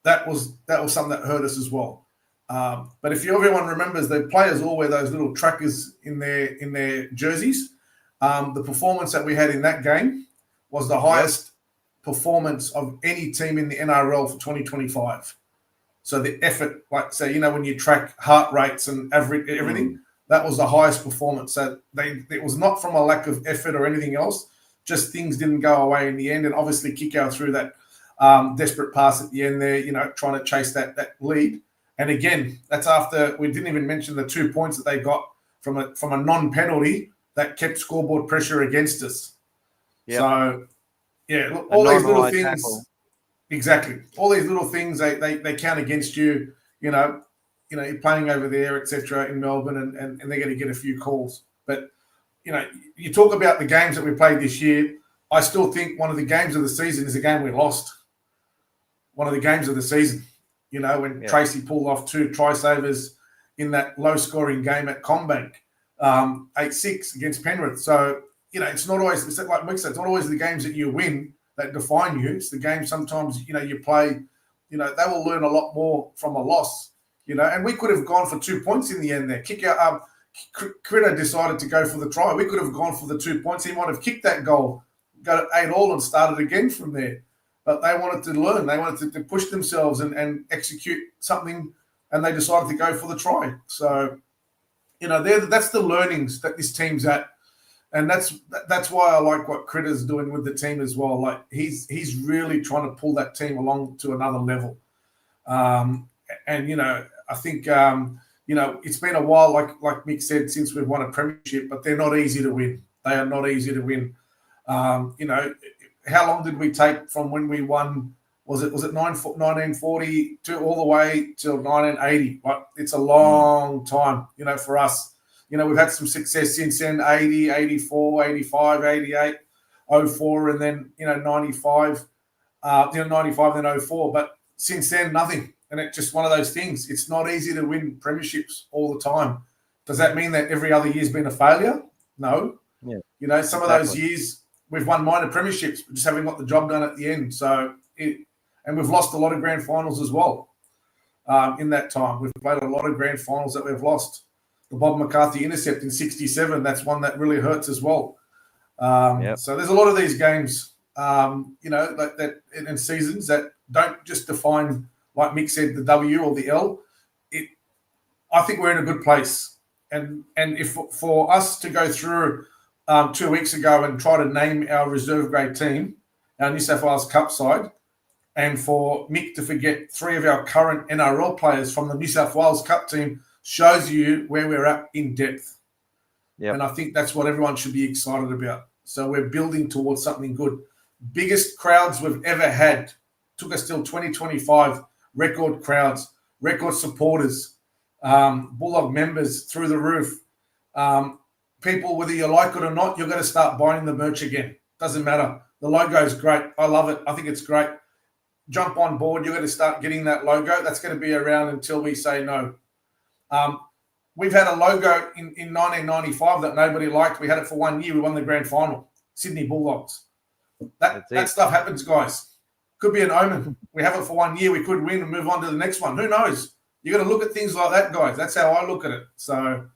S2: that was something that hurt us as well. But if everyone remembers, the players all wear those little trackers in their jerseys. The performance that we had in that game was the highest performance of any team in the NRL for 2025. So the effort, like say, when you track heart rates and everything, that was the highest performance. So it was not from a lack of effort or anything else. Just things didn't go away in the end, and obviously Kikau threw that desperate pass at the end there, trying to chase that lead. And again, that's after we didn't even mention the 2 points that they got from a non-penalty that kept scoreboard pressure against us. Yep. So, yeah, look, all these little things. Tackle. Exactly. All these little things, they count against you. You're playing over there, etc., in Melbourne, and they're going to get a few calls. But, you talk about the games that we played this year. I still think one of the games of the season is a game we lost. One of the games of the season. When Tracy pulled off 2 try-savers in that low-scoring game at CommBank, 8-6 against Penrith. So, it's not always, it's like Mick said, it's not always the games that you win that define you. It's the games sometimes, you play, they will learn a lot more from a loss, and we could have gone for 2 points in the end there. Kick out, Critter decided to go for the try. We could have gone for the 2 points. He might have kicked that goal, got it 8-all and started again from there. But they wanted to learn. They wanted to push themselves and execute something, and they decided to go for the try. So, that's the learnings that this team's at, and that's why I like what Critter's doing with the team as well. Like he's really trying to pull that team along to another level. And I think it's been a while, like Mick said, since we've won a premiership, but they're not easy to win. They are not easy to win. How long did we take from when we won? Was it 1940 to all the way till 1980? Like, it's a long time, for us. We've had some success since then, 80, 84, 85, 88, 04, and then, 95, 95, then 04. But since then, nothing. And it's just one of those things. It's not easy to win premierships all the time. Does that mean that every other year's been a failure? No. Yeah. Some of those years, we've won minor premierships, but just haven't got the job done at the end. So, and we've lost a lot of grand finals as well in that time. We've played a lot of grand finals that we've lost. The Bob McCarthy intercept in 67, that's one that really hurts as well. So there's a lot of these games, like that in seasons that don't just define, like Mick said, the W or the L. I think we're in a good place. And if for us to go through 2 weeks ago and try to name our reserve grade team, our New South Wales Cup side, and for Mick to forget 3 of our current NRL players from the New South Wales Cup team shows you where we're at in depth. Yep. And I think that's what everyone should be excited about. So we're building towards something good. Biggest crowds we've ever had. Took us till 2025. Record crowds, record supporters, Bulldog members through the roof. People, whether you like it or not, you're going to start buying the merch again. Doesn't matter. The logo is great. I love it. I think it's great. Jump on board. You're going to start getting that logo. That's going to be around until we say no. We've had a logo in 1995 that nobody liked. We had it for 1 year. We won the grand final. Sydney Bulldogs. That stuff happens, guys. Could be an omen. We have it for 1 year. We could win and move on to the next one. Who knows? You got to look at things like that, guys. That's how I look at it. So,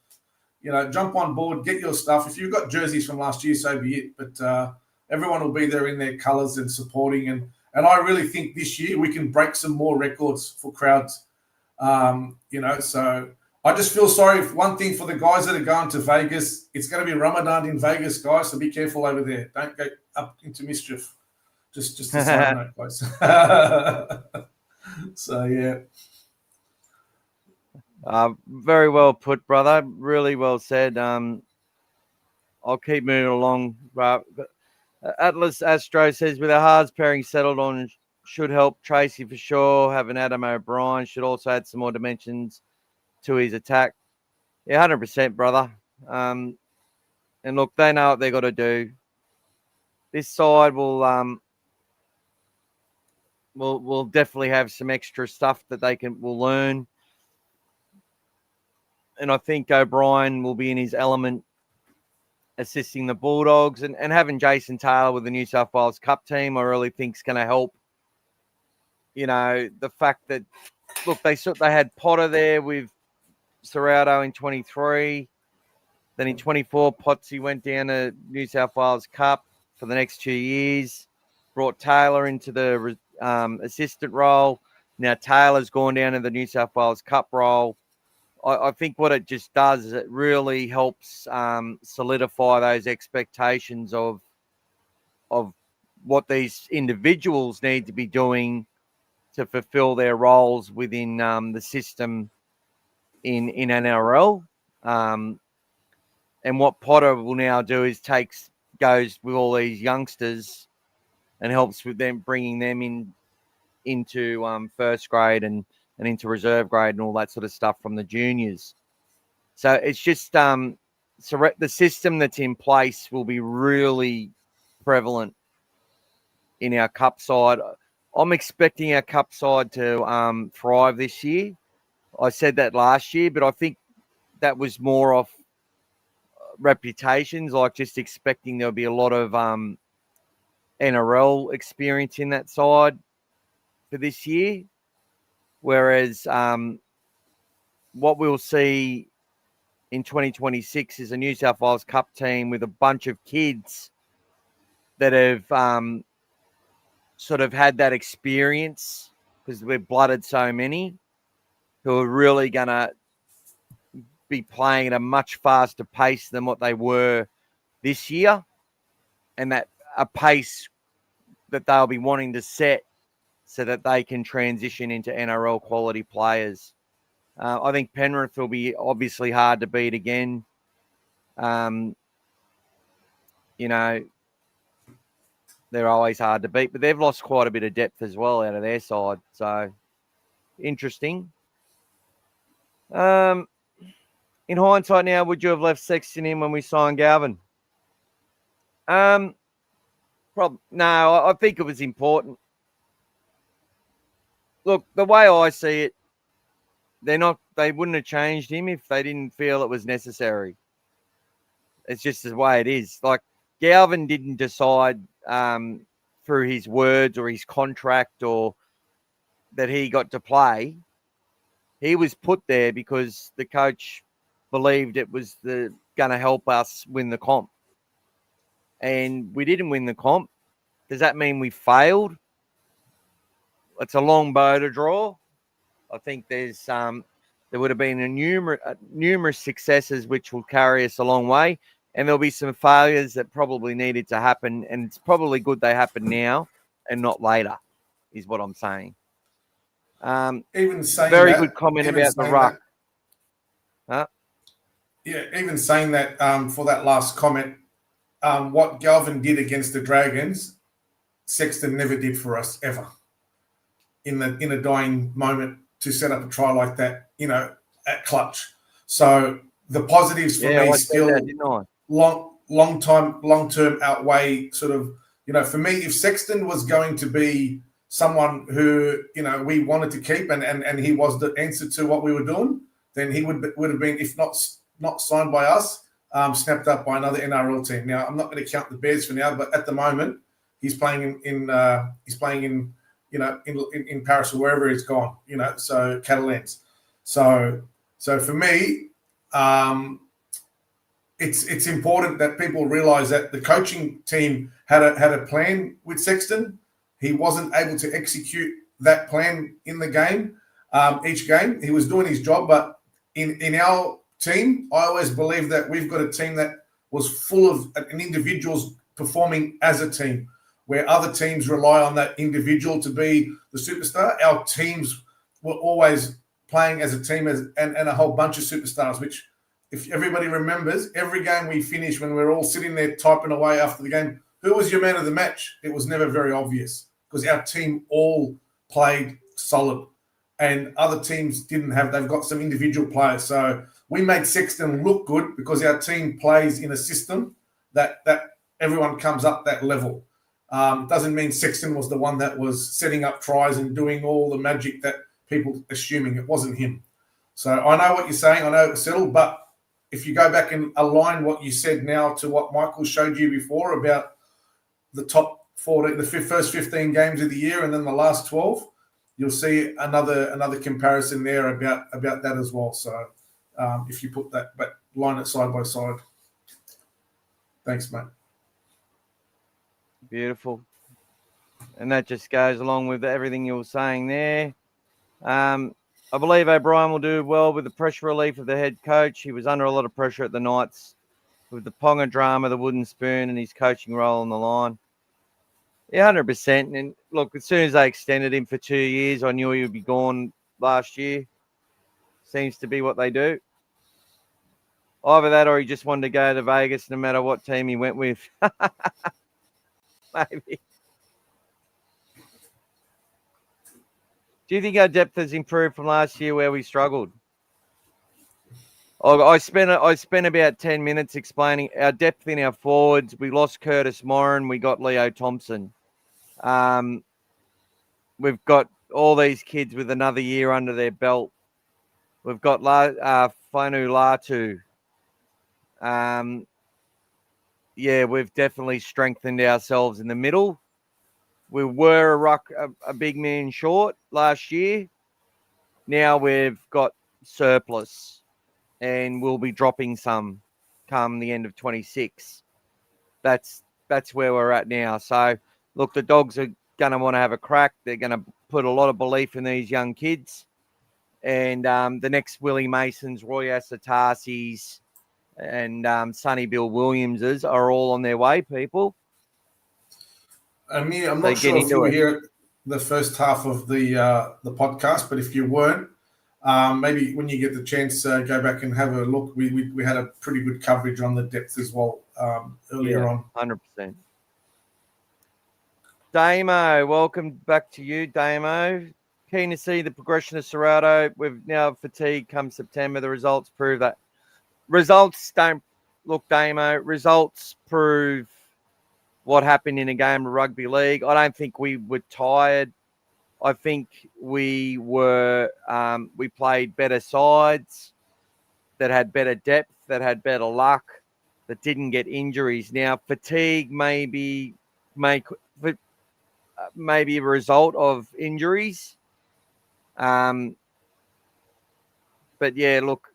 S2: jump on board, get your stuff. If you've got jerseys from last year, so be it. But everyone will be there in their colours and supporting. And I really think this year we can break some more records for crowds. So I just feel sorry. One thing for the guys that are going to Vegas, it's going to be Ramadan in Vegas, guys. So be careful over there. Don't go up into mischief. Just a side note, guys. So, yeah.
S1: Very well put, brother. Really well said. I'll keep moving along. Atlas Astro says, with a Haas pairing settled on, should help Tracy for sure. Having Adam O'Brien should also add some more dimensions to his attack. Yeah, 100%, brother. And look, they know what they got to do. This side will definitely have some extra stuff that will learn. And I think O'Brien will be in his element assisting the Bulldogs, and having Jason Taylor with the New South Wales Cup team, I really think is going to help. The fact that, look, they had Potter there with Serrato in 23. Then in 24, Potsy went down to New South Wales Cup for the next 2 years, brought Taylor into the assistant role. Now Taylor's gone down to the New South Wales Cup role. I think what it just does is it really helps solidify those expectations of what these individuals need to be doing to fulfill their roles within the system in NRL. And what Potter will now do is goes with all these youngsters and helps with them, bringing them into first grade and into reserve grade and all that sort of stuff from the juniors. So it's just the system that's in place will be really prevalent in our cup side. I'm expecting our cup side to thrive this year. I said that last year, but I think that was more off reputations, like just expecting there'll be a lot of NRL experience in that side for this year. Whereas what we'll see in 2026 is a New South Wales Cup team with a bunch of kids that have sort of had that experience, because we've blooded so many, who are really going to be playing at a much faster pace than what they were this year, and that a pace that they'll be wanting to set so that they can transition into NRL quality players. I think Penrith will be obviously hard to beat again. They're always hard to beat, but they've lost quite a bit of depth as well out of their side. So, interesting. In hindsight now, would you have left Sexton in when we signed Galvin? No, I think it was important. Look, the way I see it, they wouldn't have changed him if they didn't feel it was necessary. It's just the way it is. Like, Galvin didn't decide through his words or his contract or that he got to play. He was put there because the coach believed it was going to help us win the comp. And we didn't win the comp. Does that mean we failed? It's a long bow to draw. I think there would have been numerous successes which will carry us a long way, and there'll be some failures that probably needed to happen, and it's probably good they happen now and not later, is what I'm saying.
S2: Even saying
S1: very
S2: that,
S1: good comment about the ruck. Huh?
S2: Yeah, even saying that for that last comment, what Galvin did against the Dragons, Sexton never did for us ever. In a dying moment to set up a try like that, at clutch. So the positives for me still
S1: that,
S2: long-term outweigh sort of, for me, if Sexton was going to be someone who, we wanted to keep and he was the answer to what we were doing, then he would have been, if not signed by us, snapped up by another NRL team. Now, I'm not going to count the Bears for now, but at the moment, he's playing in Paris or wherever he's gone, so Catalans. So for me, it's important that people realise that the coaching team had a plan with Sexton. He wasn't able to execute that plan in the game. Each game, he was doing his job, but in our team, I always believe that we've got a team that was full of individuals performing as a team. Where other teams rely on that individual to be the superstar, our teams were always playing as a team and a whole bunch of superstars, which, if everybody remembers, every game we finished when we were all sitting there typing away after the game, who was your man of the match? It was never very obvious because our team all played solid and other teams didn't have. They've got some individual players. So we made Sexton look good because our team plays in a system that everyone comes up that level. It doesn't mean Sexton was the one that was setting up tries and doing all the magic that people assuming it wasn't him. So I know what you're saying. I know it was settled, but if you go back and align what you said now to what Michael showed you before about the top 14, the first 15 games of the year and then the last 12, you'll see another comparison there about that as well. So if you put that, but line it side by side. Thanks, mate.
S1: Beautiful. And that just goes along with everything you were saying there. I believe O'Brien will do well with the pressure relief of the head coach. He was under a lot of pressure at the Knights with the Ponga drama, the wooden spoon, and his coaching role on the line. Yeah, 100%. And look, as soon as they extended him for 2 years, I knew he would be gone last year. Seems to be what they do. Either that or he just wanted to go to Vegas no matter what team he went with. Maybe. Do you think our depth has improved from last year where we struggled? I spent about 10 minutes explaining our depth in our forwards. We lost Curtis Moran. We got Leo Thompson. We've got all these kids with another year under their belt. We've got Finau Latu. We've definitely strengthened ourselves in the middle. We were a big man short last year. Now we've got surplus and we'll be dropping some come the end of 26. That's where we're at now. So, look, the Dogs are going to want to have a crack. They're going to put a lot of belief in these young kids. And the next Willie Masons, Roy Asatasis, and Sonny Bill Williamses are all on their way, people.
S2: Amir, I'm not sure if you were here the first half of the podcast, but if you weren't, maybe when you get the chance, go back and have a look. We had a pretty good coverage on the depth as well earlier on.
S1: 100%. Damo, welcome back to you, Damo. Keen to see the progression of Serrato. We've now fatigued come September. The results prove that. Results don't look, Damo. Results prove what happened in a game of rugby league. I don't think we were tired. I think we played better sides that had better depth, that had better luck, that didn't get injuries. Now, fatigue may be a result of injuries. But yeah, look,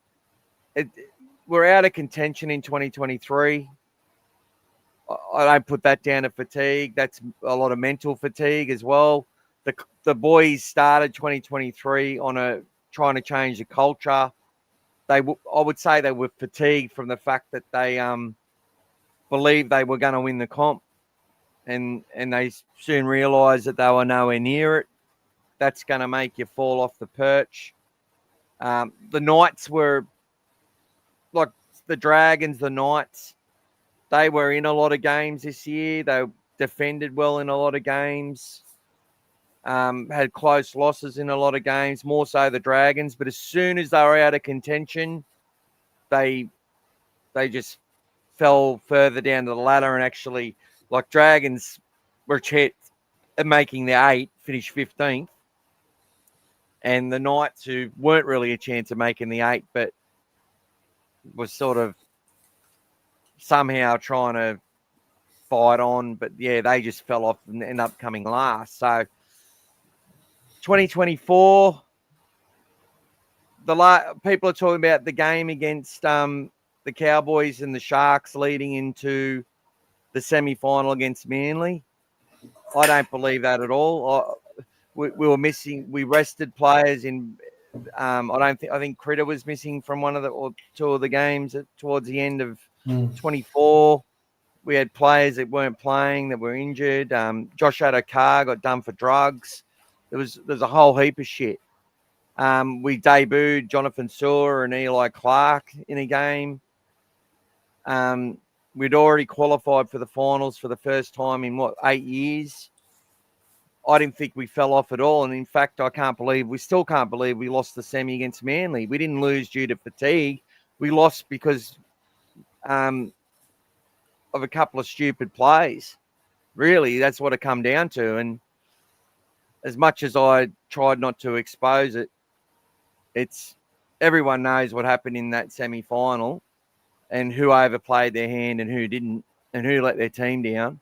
S1: we're out of contention in 2023. I don't put that down to fatigue. That's a lot of mental fatigue as well. The boys started 2023 on trying to change the culture. I would say they were fatigued from the fact that they believed they were going to win the comp, and they soon realised that they were nowhere near it. That's going to make you fall off the perch. The Knights were like the Dragons, the Knights. They were in a lot of games this year. They defended well in a lot of games. Had close losses in a lot of games, more so the Dragons. But as soon as they were out of contention, they just fell further down the ladder, and actually, like Dragons were a chance of making the 8, finished 15th. And the Knights, who weren't really a chance of making the 8, but was sort of somehow trying to fight on. But yeah, they just fell off and ended up coming last. So 2024, people are talking about the game against the Cowboys and the Sharks leading into the semi-final against Manly. I don't believe that at all. We were missing. We rested players in. I think Critter was missing from one of or two of the games towards the end of 24. We had players that weren't playing that were injured. Josh Adokar got done for drugs. There's a whole heap of shit. We debuted Jonathan Sewer and Eli Clark in a game. We'd already qualified for the finals for the first time in 8 years. I didn't think we fell off at all. And in fact, we still can't believe we lost the semi against Manly. We didn't lose due to fatigue. We lost because of a couple of stupid plays. Really, that's what it come down to. And as much as I tried not to expose it, everyone knows what happened in that semi-final and who overplayed their hand and who didn't and who let their team down.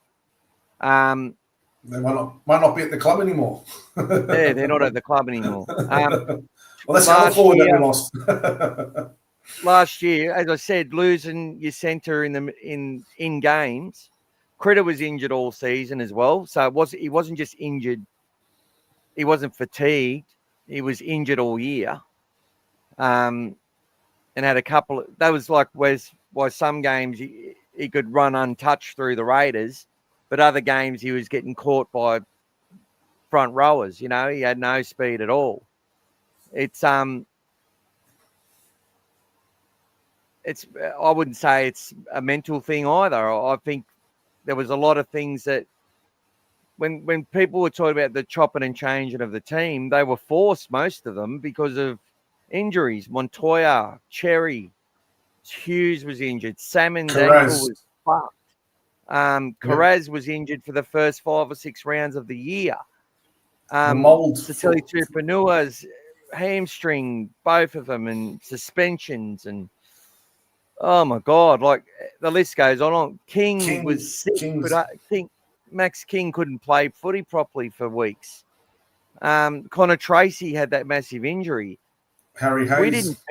S2: They might not be at the club anymore.
S1: Yeah, they're not at the club anymore.
S2: Well, that's the other forward that we lost.
S1: Last year, as I said, losing your centre in games. Critter was injured all season as well, so he wasn't just injured. He wasn't fatigued. He was injured all year, and had a couple. That was like why some games he could run untouched through the Raiders, but other games he was getting caught by front rowers. You know, he had no speed at all. I wouldn't say it's a mental thing either. I think there was a lot of things that when people were talking about the chopping and changing of the team, they were forced, most of them, because of injuries. Montoya, Cherry, Hughes was injured. Salmon's ankle was fucked. Carraz was injured for the first 5 or 6 rounds of the year. Satili Tupanua's hamstring, both of them, and suspensions, and oh my God, like the list goes on. King was sick, but Max King couldn't play footy properly for weeks. Connor Tracy had that massive injury.
S2: Harry Hayes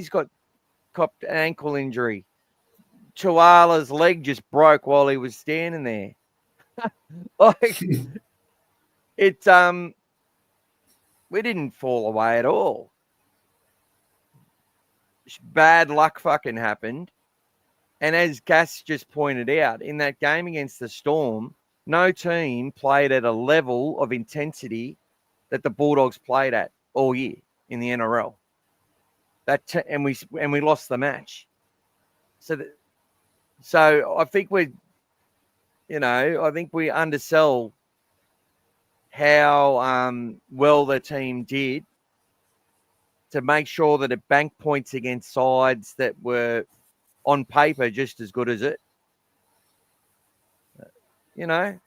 S1: copped an ankle injury. Chihuahua's leg just broke while he was standing there. Like we didn't fall away at all. Bad luck fucking happened. And as Gas just pointed out, in that game against the Storm, no team played at a level of intensity that the Bulldogs played at all year in the NRL. And we lost the match. So I think we undersell how well the team did to make sure that it banked points against sides that were on paper just as good as it. You know,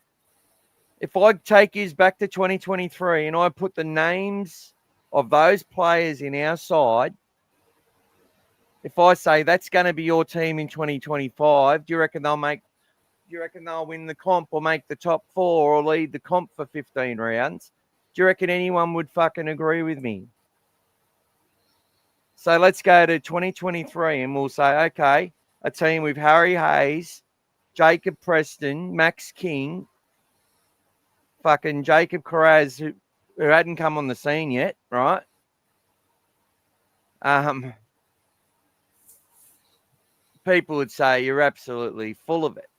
S1: if I take you back to 2023 and I put the names of those players in our side, if I say that's going to be your team in 2025, do you reckon they'll win the comp or make the top 4 or lead the comp for 15 rounds? Do you reckon anyone would fucking agree with me? So let's go to 2023 and we'll say, okay, a team with Harry Hayes, Jacob Preston, Max King, fucking Jacob Carraz, who hadn't come on the scene yet, right? People would say you're absolutely full of it.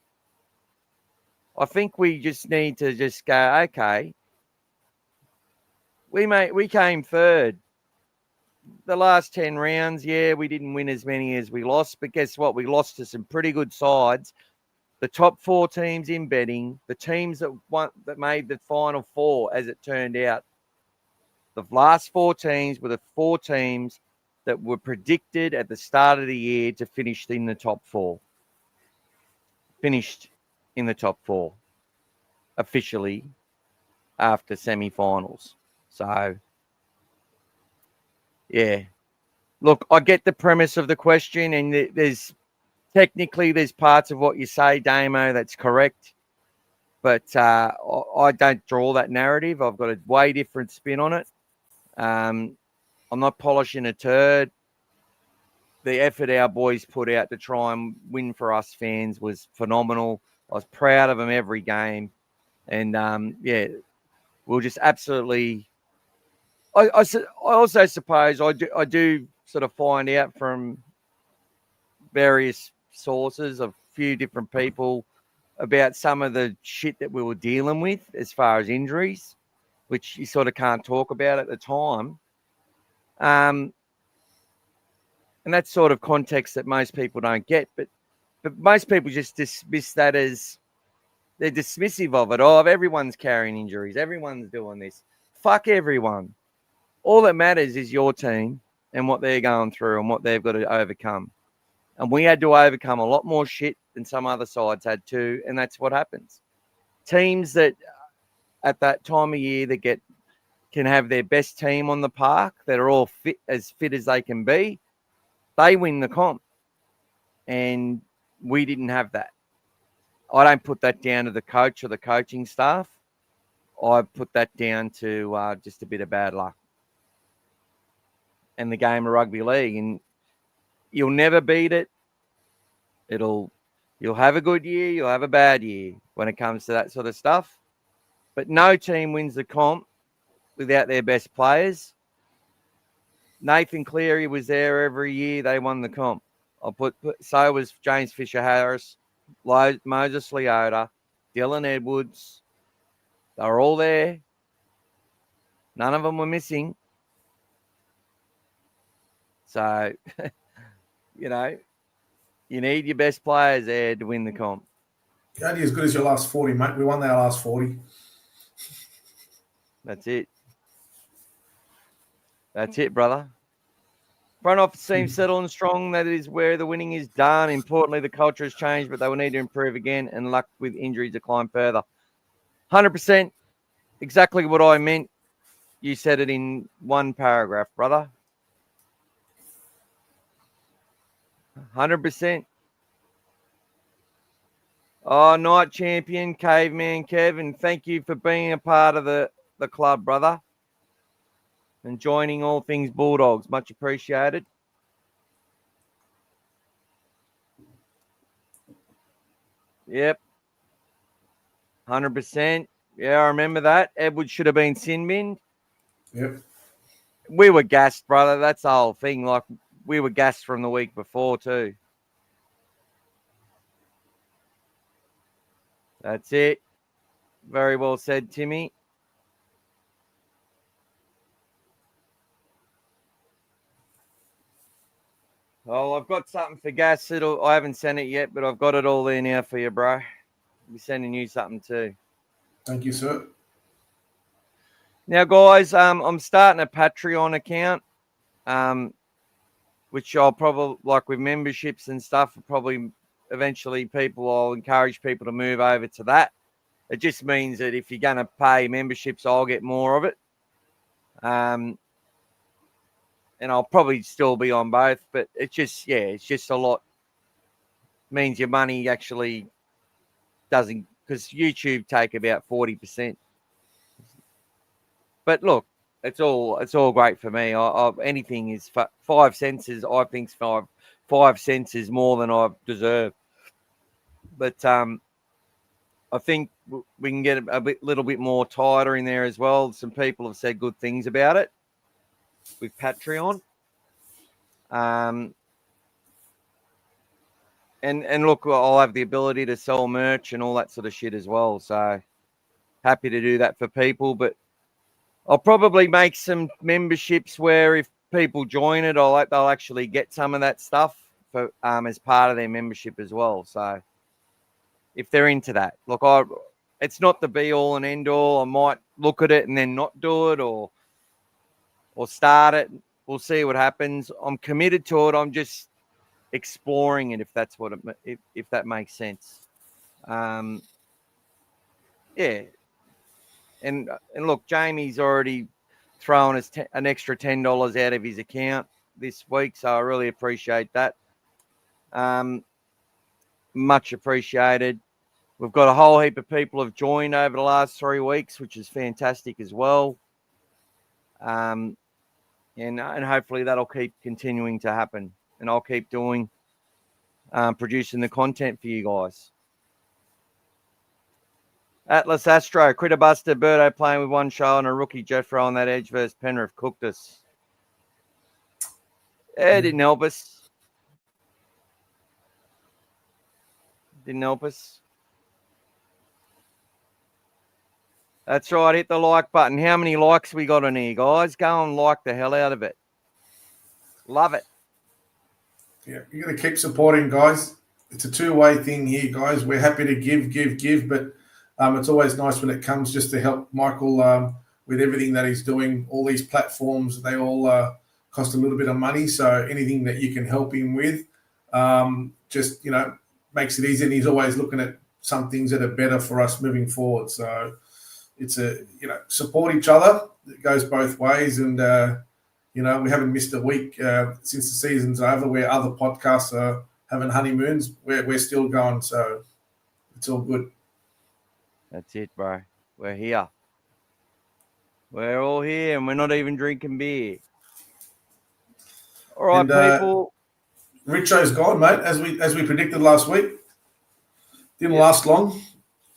S1: I think we just need to just go, okay, we came third. The last 10 rounds, yeah, we didn't win as many as we lost, but guess what? We lost to some pretty good sides. The top 4 teams in betting, the teams that made the final 4, as it turned out, the last 4 teams were the 4 teams that were predicted at the start of the year to finish in the top 4. Finished in the top 4 officially after semi-finals. So, yeah. Look, I get the premise of the question, and there's parts of what you say, Damo, that's correct. But I don't draw that narrative. I've got a way different spin on it. I'm not polishing a turd. The effort our boys put out to try and win for us fans was phenomenal. I was proud of them every game. And, we'll just absolutely... I also suppose I do sort of find out from various sources of a few different people about some of the shit that we were dealing with as far as injuries, which you sort of can't talk about at the time. And that's sort of context that most people don't get, but most people just dismiss that as they're dismissive of it. Oh, everyone's carrying injuries. Everyone's doing this. Fuck everyone. All that matters is your team and what they're going through and what they've got to overcome. And we had to overcome a lot more shit than some other sides had to, and that's what happens. Teams that at that time of year that can have their best team on the park, that are all fit as they can be, they win the comp. And we didn't have that. I don't put that down to the coach or the coaching staff. I put that down to just a bit of bad luck and the game of rugby league. And you'll never beat it. You'll have a good year, you'll have a bad year when it comes to that sort of stuff. But no team wins the comp without their best players. Nathan Cleary was there every year. They won the comp. So was James Fisher-Harris, Moses Leota, Dylan Edwards. They were all there. None of them were missing. So, you need your best players there to win the comp.
S2: You're only as good as your last 40, mate. We won our last 40.
S1: That's it. That's it, brother. Front office seems settled and strong. That is where the winning is done. Importantly, the culture has changed, but they will need to improve again, and luck with injuries to climb further. 100%. Exactly what I meant. You said it in one paragraph, brother. 100%. Oh, Night Champion, Caveman Kevin, thank you for being a part of the club, brother. And joining All Things Bulldogs. Much appreciated. Yep. 100%. Yeah, I remember that. Edwards should have been sin binned.
S2: Yep.
S1: We were gassed, brother. That's the whole thing. Like, we were gassed from the week before too. That's it. Very well said, Timmy. Oh, I've got something for gas. I haven't sent it yet, but I've got it all there now for you, bro. I'll be sending you something too.
S2: Thank you, sir.
S1: Now, guys, I'm starting a Patreon account, which I'll probably, like with memberships and stuff, probably eventually I'll encourage people to move over to that. It just means that if you're going to pay memberships, I'll get more of it. And I'll probably still be on both, but it's just a lot. It means your money actually doesn't, because YouTube take about 40%. But look, it's all great for me. Anything is 5 cents is, I think 5 cents is more than I deserve. But I think we can get a little bit more tighter in there as well. Some people have said good things about it with Patreon. And look, I'll have the ability to sell merch and all that sort of shit as well. So happy to do that for people. But I'll probably make some memberships where if people join it, they'll actually get some of that stuff for as part of their membership as well. So if they're into that, look, it's not the be all and end all. I might look at it and then not do it or start it. We'll see what happens. I'm committed to it. I'm just exploring it, if that's what if that makes sense. Yeah. And look, Jamie's already thrown us an extra $10 out of his account this week, so I really appreciate that. Much appreciated. We've got a whole heap of people have joined over the last 3 weeks, which is fantastic as well. And hopefully that'll keep continuing to happen, and I'll keep doing producing the content for you guys. Atlas Astro, Critter Buster, Birdo playing with one show and a rookie Jeffro on that edge versus Penrith cooked us. It didn't help us. Didn't help us. That's right. Hit the like button. How many likes we got on here, guys? Go and like the hell out of it. Love it.
S2: Yeah, you're going to keep supporting, guys. It's a two-way thing here, guys. We're happy to give, but it's always nice when it comes just to help Michael with everything that he's doing. All these platforms, they all cost a little bit of money. So anything that you can help him with just, makes it easy. And he's always looking at some things that are better for us moving forward. So it's support each other. It goes both ways. And, we haven't missed a week since the season's over where other podcasts are having honeymoons. We're still going. So it's all good.
S1: That's it, bro. We're here. We're all here, and we're not even drinking beer. All right, people.
S2: Richo's gone, mate, as we predicted last week. Didn't last long,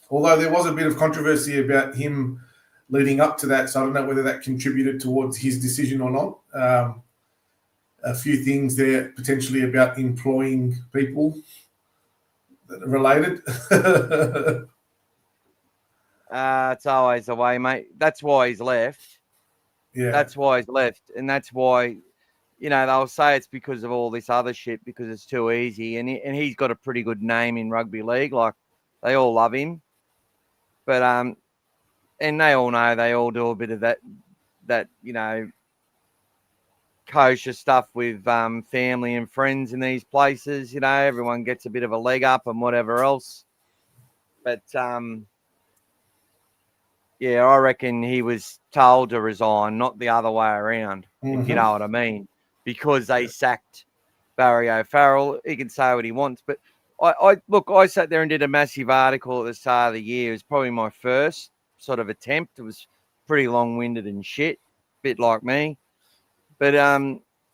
S2: although there was a bit of controversy about him leading up to that, so I don't know whether that contributed towards his decision or not. A few things there potentially about employing people that are related.
S1: It's always the way, mate. That's why he's left.
S2: Yeah.
S1: That's why he's left. And that's why, they'll say it's because of all this other shit because it's too easy. And he's got a pretty good name in rugby league. Like, they all love him. But, and they all know they all do a bit of that kosher stuff with family and friends in these places. Everyone gets a bit of a leg up and whatever else. But, yeah, I reckon he was told to resign, not the other way around, if you know what I mean, because they sacked Barry O'Farrell. He can say what he wants. But I sat there and did a massive article at the start of the year. It was probably my first sort of attempt. It was pretty long-winded and shit, a bit like me. But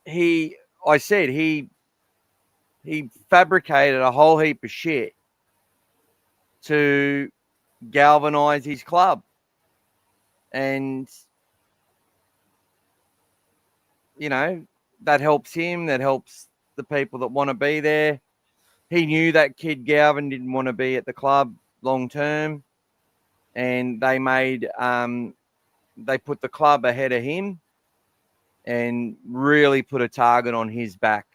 S1: he fabricated a whole heap of shit to galvanize his club. And, that helps him. That helps the people that want to be there. He knew that kid Galvin didn't want to be at the club long term. And they put the club ahead of him and really put a target on his back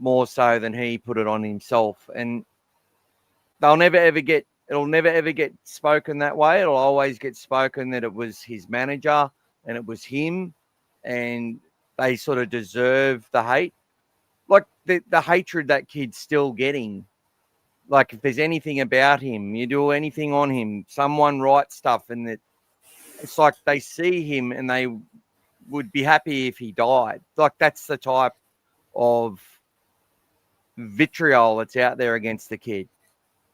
S1: more so than he put it on himself. And it'll never ever get spoken that way. It'll always get spoken that it was his manager and it was him, and they sort of deserve the hate. Like the hatred that kid's still getting. Like if there's anything about him, you do anything on him, someone writes stuff, and it's like they see him and they would be happy if he died. Like that's the type of vitriol that's out there against the kid.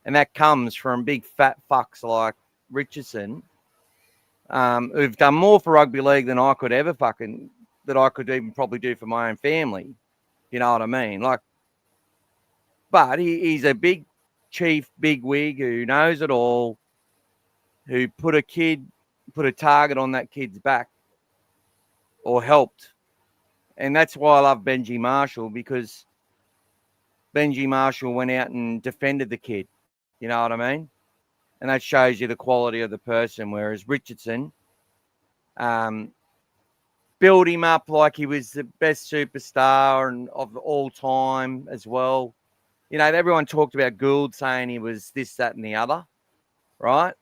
S1: And that comes from big fat fucks like Richardson, who've done more for rugby league than I could ever that I could even probably do for my own family. You know what I mean? Like, but he's a big chief bigwig who knows it all, who put a target on that kid's back or helped. And that's why I love Benji Marshall, because Benji Marshall went out and defended the kid. You know what I mean? And that shows you the quality of the person. Whereas Richardson built him up like he was the best superstar and of all time as well. You know, everyone talked about Gould saying he was this, that, and the other, right?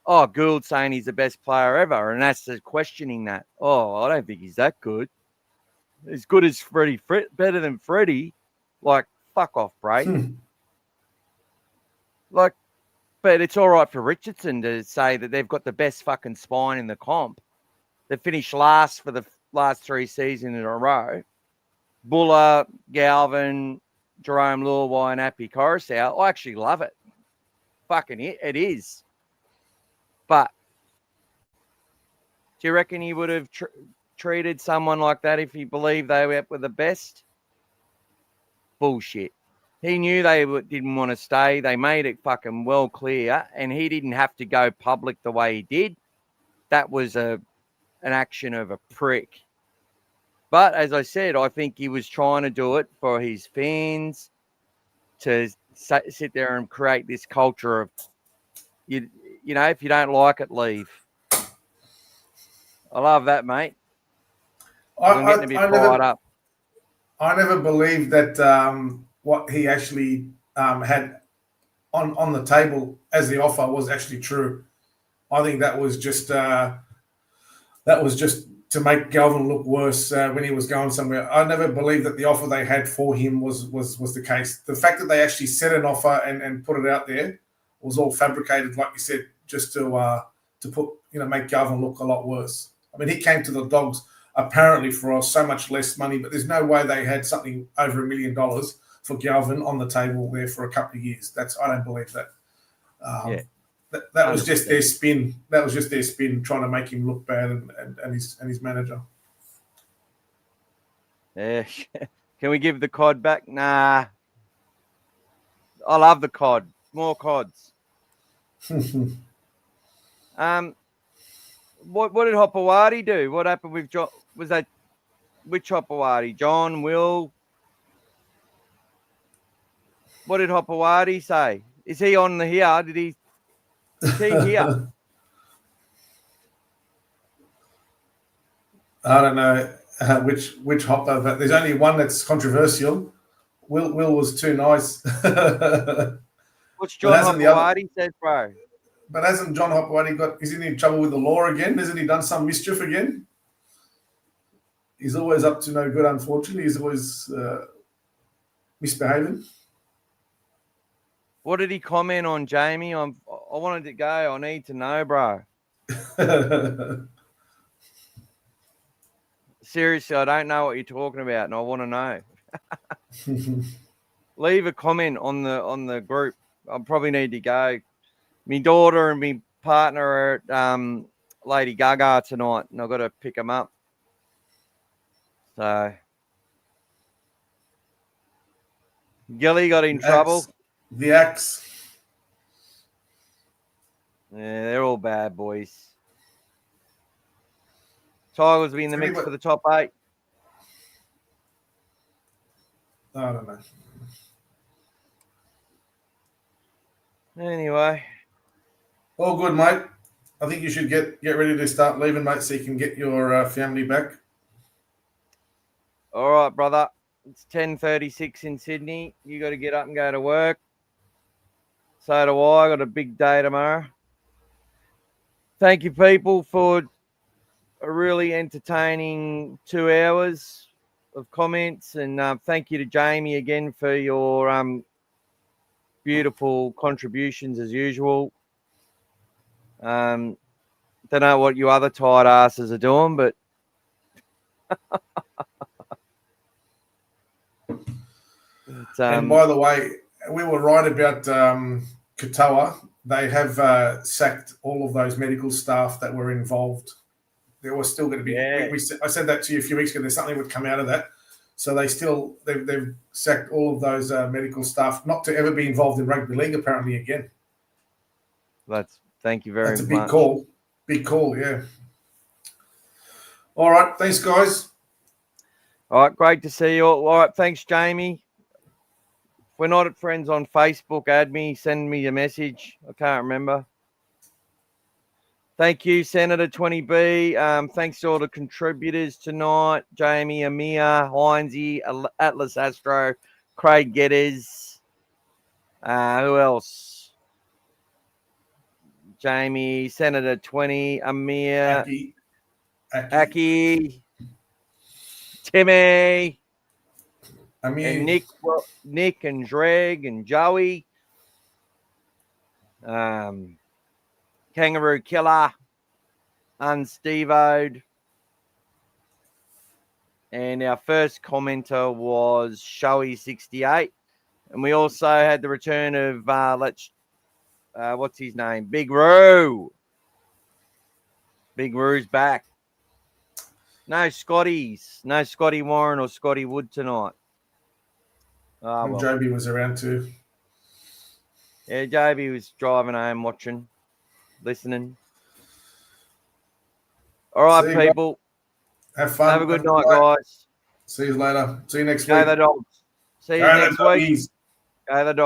S1: Oh, Gould saying he's the best player ever, and that's questioning that. Oh, I don't think he's that good. As good as Freddie, better than Freddie. Like, fuck off, Brady. Like, but it's all right for Richardson to say that they've got the best fucking spine in the comp. They finished last for the last 3 seasons in a row. Buller, Galvin, Jerome Luai, and Appy Coruscant. I actually love it. Fucking it is. But do you reckon he would have treated someone like that if he believed they were the best? Bullshit. He knew they didn't want to stay. They made it fucking well clear, and he didn't have to go public the way he did. That was an action of a prick. But as I said, I think he was trying to do it for his fans, to sit there and create this culture of, you know, if you don't like it, leave. I love that, mate. I'm getting a bit fired up.
S2: I never believed that what he actually had on the table as the offer was actually true. I think that was just to make Galvin look worse when he was going somewhere. I never believed that the offer they had for him was the case. The fact that they actually set an offer and put it out there was all fabricated, like you said, just to put, make Galvin look a lot worse. I mean, he came to the Dogs apparently for so much less money, but there's no way they had something over $1 million for Galvin on the table there for a couple of years. I don't believe that. That was just their spin. That was just their spin, trying to make him look bad and his manager.
S1: Yeah. Can we give the cod back? Nah. I love the cod. More cods. What did Hopewadi do? What happened with John? Was that which Hopewadi? John, Will? What did Hopewadi say? Is he on the here? Is he here?
S2: I don't know which Hopper, but there's only one that's controversial. Will was too nice.
S1: What's John Hopewadi said, bro?
S2: But hasn't John Hopewadi is he in trouble with the law again? Hasn't he done some mischief again? He's always up to no good, unfortunately. He's always misbehaving.
S1: What did he comment on, Jamie? I wanted to go. I need to know, bro. Seriously, I don't know what you're talking about, and I want to know. Leave a comment on the group. I probably need to go. My daughter and my partner are at Lady Gaga tonight, and I've got to pick them up. So, Gilly got in trouble.
S2: The Axe.
S1: Yeah, they're all bad boys. Tigers will be in the mix for the top 8.
S2: I don't know.
S1: Anyway.
S2: All good, mate. I think you should get ready to start leaving, mate, so you can get your family back.
S1: All right, brother. It's 10:36 in Sydney. You got to get up and go to work. So do I. Got a big day tomorrow. Thank you, people, for a really entertaining 2 hours of comments. And thank you to Jamie again for your beautiful contributions as usual. Don't know what you other tired asses are doing, but
S2: and by the way, we were right about Katoa. They have sacked all of those medical staff that were involved. There was still going to be.
S1: Yeah.
S2: I said that to you a few weeks ago. There's something would come out of that. So they've sacked all of those medical staff not to ever be involved in rugby league apparently again.
S1: Thank you very much.
S2: That's a big call. Big call, yeah. All right, thanks, guys.
S1: All right, great to see you all. All right, thanks, Jamie. If we're not friends on Facebook, add me, send me a message. I can't remember. Thank you, Senator 20B. Thanks to all the contributors tonight. Jamie, Amir, Heinzie, Atlas Astro, Craig Getters. Who else? Jamie, Senator 20, Amir, Aki, Timmy,
S2: Amir.
S1: and Nick and Dreg and Joey. Kangaroo Killer, Unstevoed. And our first commenter was Showy68. And we also had the return of, what's his name? Big Roo. Big Roo's back. No Scotties. No Scotty Warren or Scotty Wood tonight.
S2: Well. Joby was around too.
S1: Yeah, Joby was driving home, watching, listening. All right, people.
S2: Have fun.
S1: Have a good night, guys.
S2: See you later. See you next week.
S1: Go the Dogs. See you next week.
S2: Go the Dogs.